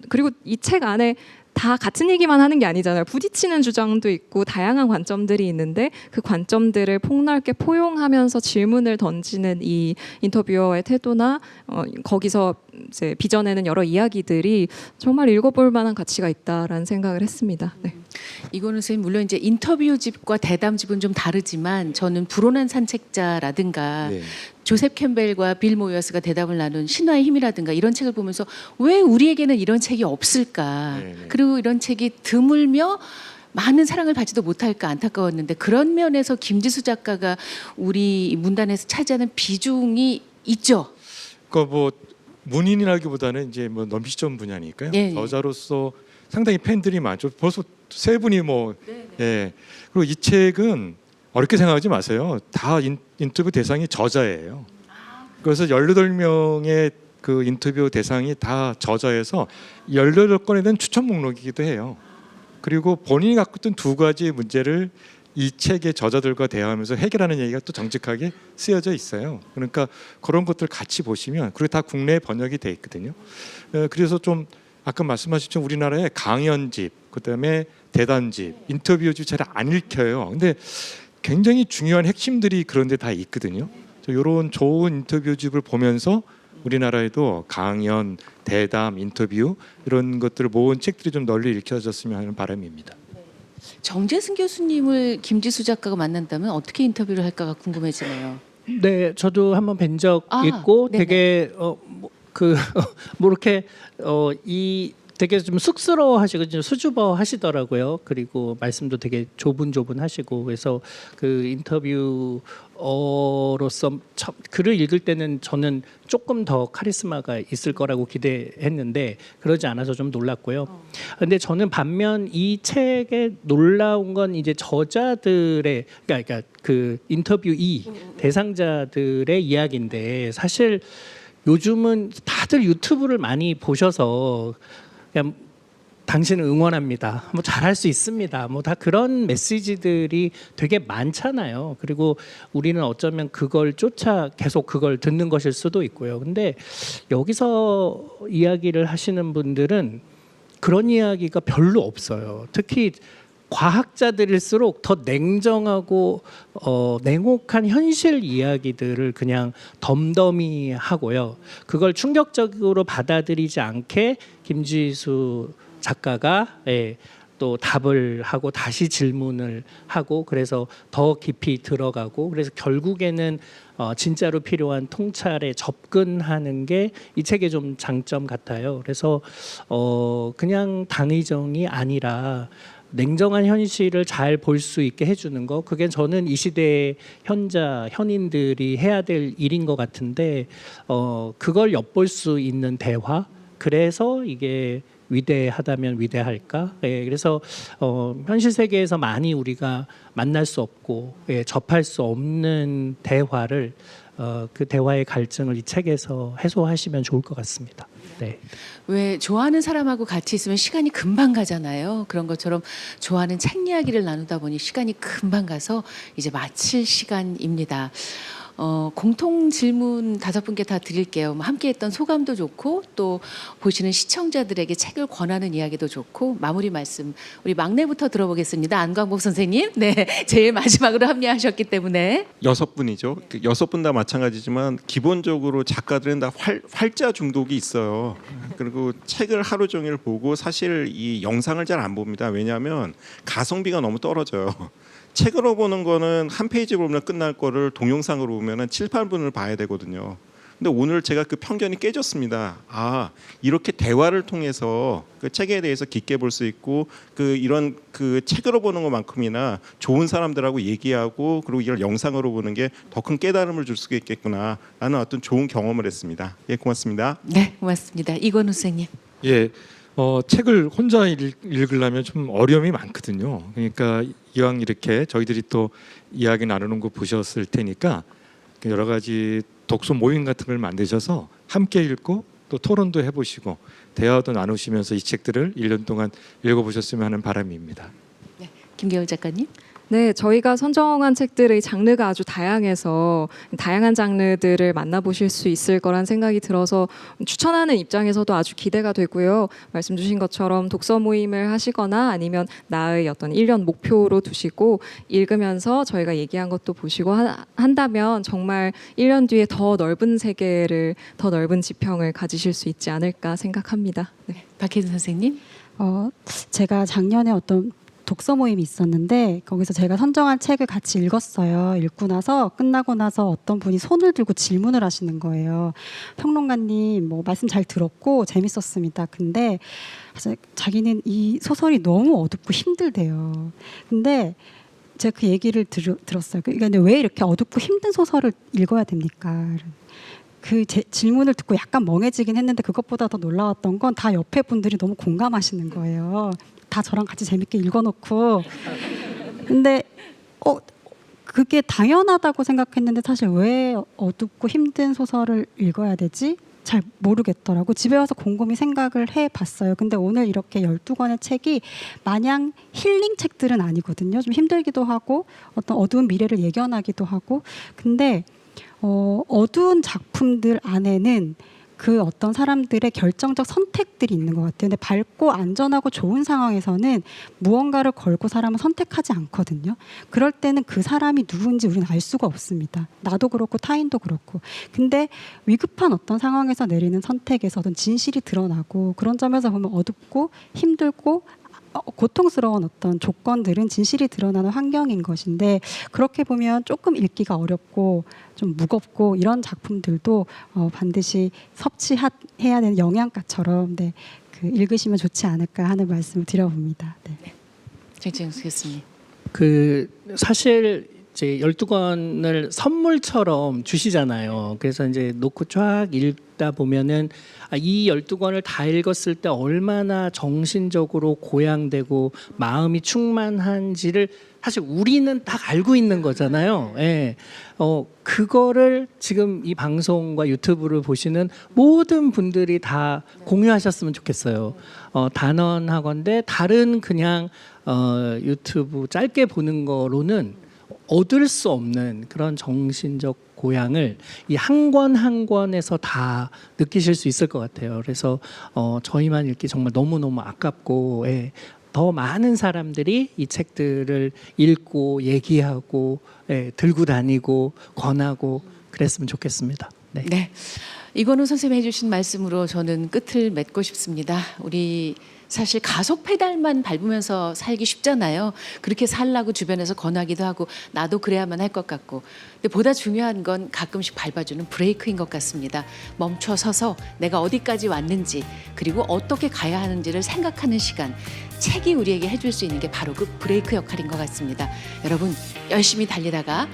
그리고 이 책 안에 다 같은 얘기만 하는 게 아니잖아요. 부딪히는 주장도 있고 다양한 관점들이 있는데 그 관점들을 폭넓게 포용하면서 질문을 던지는 이 인터뷰어의 태도나 거기서 이제 빚어내는 여러 이야기들이 정말 읽어볼 만한 가치가 있다라는 생각을 했습니다. 네. 이거는 선생님 물론 이제 인터뷰집과 대담집은 좀 다르지만 저는 불온한 산책자라든가 네. 조셉 캠벨과 빌 모이어스가 대답을 나눈 신화의 힘이라든가 이런 책을 보면서 왜 우리에게는 이런 책이 없을까? 네, 네. 그리고 이런 책이 드물며 많은 사랑을 받지도 못할까 안타까웠는데 그런 면에서 김지수 작가가 우리 문단에서 차지하는 비중이 있죠. 그러니까 뭐 문인이라기보다는 이제 뭐 넘시점 분야니까요. 예. 저자로서 상당히 팬들이 많죠. 벌써 세 분이 뭐 예. 그리고 이 책은 어렵게 생각하지 마세요. 다 인터뷰 대상이 저자예요. 그래서 18명의 그 인터뷰 대상이 다 저자여서 18건에 대한 추천 목록이기도 해요. 그리고 본인이 갖고 있던 두 가지 문제를 이 책의 저자들과 대화하면서 해결하는 얘기가 또 정직하게 쓰여져 있어요. 그러니까 그런 것들 같이 보시면, 그리고 다 국내에 번역이 돼 있거든요. 그래서 좀 아까 말씀하신 좀 우리나라의 강연집, 그다음에 대단집, 인터뷰집 잘 안 읽혀요. 근데 굉장히 중요한 핵심들이 그런데 다 있거든요. 이런 좋은 인터뷰집을 보면서 우리나라에도 강연, 대담, 인터뷰 이런 것들을 모은 책들이 좀 널리 읽혀졌으면 하는 바람입니다. 정재승 교수님을 김지수 작가가 만난다면 어떻게 인터뷰를 할까가 궁금해지네요. 네, 저도 한번 뵌 적 있고 네네. 되게 뭐 이렇게 이 되게 좀 쑥스러워하시고 좀 수줍어하시더라고요. 그리고 말씀도 되게 조분조분하시고, 그래서 그 인터뷰어로서 글을 읽을 때는 저는 조금 더 카리스마가 있을 거라고 기대했는데 그러지 않아서 좀 놀랐고요. 근데 저는 반면 이 책에 놀라운 건 이제 저자들의, 그러니까 그 인터뷰이 대상자들의 이야기인데, 사실 요즘은 다들 유튜브를 많이 보셔서 그냥 당신을 응원합니다, 뭐 잘할 수 있습니다, 뭐 다 그런 메시지들이 되게 많잖아요. 그리고 우리는 어쩌면 그걸 쫓아 계속 그걸 듣는 것일 수도 있고요. 근데 여기서 이야기를 하시는 분들은 그런 이야기가 별로 없어요. 특히 과학자들일수록 더 냉정하고 냉혹한 현실 이야기들을 그냥 덤덤히 하고요. 그걸 충격적으로 받아들이지 않게 김지수 작가가 또 답을 하고 다시 질문을 하고, 그래서 더 깊이 들어가고, 그래서 결국에는 진짜로 필요한 통찰에 접근하는 게 이 책의 좀 장점 같아요. 그래서 그냥 당의정이 아니라 냉정한 현실을 잘 볼 수 있게 해주는 거, 그게 저는 이 시대의 현인들이 해야 될 일인 것 같은데, 그걸 엿볼 수 있는 대화, 그래서 이게 위대하다면 위대할까? 그래서 현실 세계에서 많이 우리가 만날 수 없고 접할 수 없는 대화를, 그 대화의 갈증을 이 책에서 해소하시면 좋을 것 같습니다. 네. 왜 좋아하는 사람하고 같이 있으면 시간이 금방 가잖아요. 그런 것처럼 좋아하는 책 이야기를 나누다 보니 시간이 금방 가서 이제 마칠 시간입니다. 공통 질문 5분께 다 드릴게요. 함께했던 소감도 좋고, 또 보시는 시청자들에게 책을 권하는 이야기도 좋고, 마무리 말씀 우리 막내부터 들어보겠습니다. 안광복 선생님, 네, 제일 마지막으로 합류하셨기 때문에 6분이죠. 6분 다 마찬가지지만 기본적으로 작가들은 다 활자 중독이 있어요. 그리고 책을 하루 종일 보고 사실 이 영상을 잘 안 봅니다. 왜냐하면 가성비가 너무 떨어져요. 책으로 보는 거는 한 페이지 보면 끝날 거를 동영상으로 보면 7, 8분을 봐야 되거든요. 근데 오늘 제가 그 편견이 깨졌습니다. 아, 이렇게 대화를 통해서 그 책에 대해서 깊게 볼 수 있고, 이런 책으로 보는 것만큼이나 좋은 사람들하고 얘기하고, 그리고 이걸 영상으로 보는 게 더 큰 깨달음을 줄 수 있겠구나라는 어떤 좋은 경험을 했습니다. 예, 고맙습니다. 네, 고맙습니다. 이건우 선생님. 예, 책을 혼자 읽으려면 좀 어려움이 많거든요. 그러니까 이왕 이렇게 저희들이 또 이야기 나누는 거 보셨을 테니까 여러 가지 독서 모임 같은 걸 만드셔서 함께 읽고 또 토론도 해보시고 대화도 나누시면서 이 책들을 1년 동안 읽어보셨으면 하는 바람입니다. 네, 김계월 작가님. 네, 저희가 선정한 책들의 장르가 아주 다양해서 다양한 장르들을 만나보실 수 있을 거란 생각이 들어서 추천하는 입장에서도 아주 기대가 되고요. 말씀 주신 것처럼 독서 모임을 하시거나 아니면 나의 어떤 1년 목표로 두시고 읽으면서 저희가 얘기한 것도 보시고 한다면 정말 1년 뒤에 더 넓은 세계를, 더 넓은 지평을 가지실 수 있지 않을까 생각합니다. 네. 박혜진 선생님. 제가 작년에 어떤 독서 모임이 있었는데 거기서 제가 선정한 책을 같이 읽었어요. 읽고 나서 끝나고 나서 어떤 분이 손을 들고 질문을 하시는 거예요. 평론가님, 뭐 말씀 잘 들었고 재밌었습니다. 근데 자기는 이 소설이 너무 어둡고 힘들대요. 근데 제가 그 얘기를 들었어요. 근데 왜 이렇게 어둡고 힘든 소설을 읽어야 됩니까? 그 질문을 듣고 약간 멍해지긴 했는데, 그것보다 더 놀라웠던 건 다 옆에 분들이 너무 공감하시는 거예요. 다 저랑 같이 재밌게 읽어놓고. 근데 그게 당연하다고 생각했는데 사실 왜 어둡고 힘든 소설을 읽어야 되지? 잘 모르겠더라고. 집에 와서 곰곰이 생각을 해봤어요. 근데 오늘 이렇게 12권의 책이 마냥 힐링 책들은 아니거든요. 좀 힘들기도 하고 어떤 어두운 미래를 예견하기도 하고. 근데 어두운 작품들 안에는 그 어떤 사람들의 결정적 선택들이 있는 것 같아요. 근데 밝고 안전하고 좋은 상황에서는 무언가를 걸고 사람은 선택하지 않거든요. 그럴 때는 그 사람이 누군지 우리는 알 수가 없습니다. 나도 그렇고 타인도 그렇고. 근데 위급한 어떤 상황에서 내리는 선택에서 어떤 진실이 드러나고 그런 점에서 보면 어둡고 힘들고 고통스러운 어떤 조건들은 진실이 드러나는 환경인 것인데 그렇게 보면 조금 읽기가 어렵고 좀 무겁고 이런 작품들도 반드시 섭취해야 되는 영양가처럼 네, 그 읽으시면 좋지 않을까 하는 말씀을 드려봅니다. 네. 정진수 교수님. 그 사실 이제 12권을 선물처럼 주시잖아요. 그래서 이제 놓고 쫙 읽다 보면은 이 12권을 다 읽었을 때 얼마나 정신적으로 고양되고 마음이 충만한지를 사실 우리는 다 알고 있는 거잖아요. 예. 그거를 지금 이 방송과 유튜브를 보시는 모든 분들이 다 공유하셨으면 좋겠어요. 단언하건대 다른 그냥 유튜브 짧게 보는 거로는 얻을 수 없는 그런 정신적 고향을 이 한 권 한 권에서 다 느끼실 수 있을 것 같아요. 그래서 저희만 읽기 정말 너무너무 아깝고 예, 더 많은 사람들이 이 책들을 읽고 얘기하고 예, 들고 다니고 권하고 그랬으면 좋겠습니다. 네. 네. 이건우 선생님이 해주신 말씀으로 저는 끝을 맺고 싶습니다. 우리 사실 가속 페달만 밟으면서 살기 쉽잖아요. 그렇게 살라고 주변에서 권하기도 하고 나도 그래야만 할 것 같고. 근데 보다 중요한 건 가끔씩 밟아주는 브레이크인 것 같습니다. 멈춰 서서 내가 어디까지 왔는지 그리고 어떻게 가야 하는지를 생각하는 시간. 책이 우리에게 해줄 수 있는 게 바로 그 브레이크 역할인 것 같습니다. 여러분 열심히 달리다가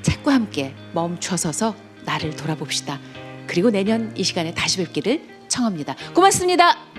책과 함께 멈춰 서서 나를 돌아봅시다. 그리고 내년 이 시간에 다시 뵙기를 청합니다. 고맙습니다.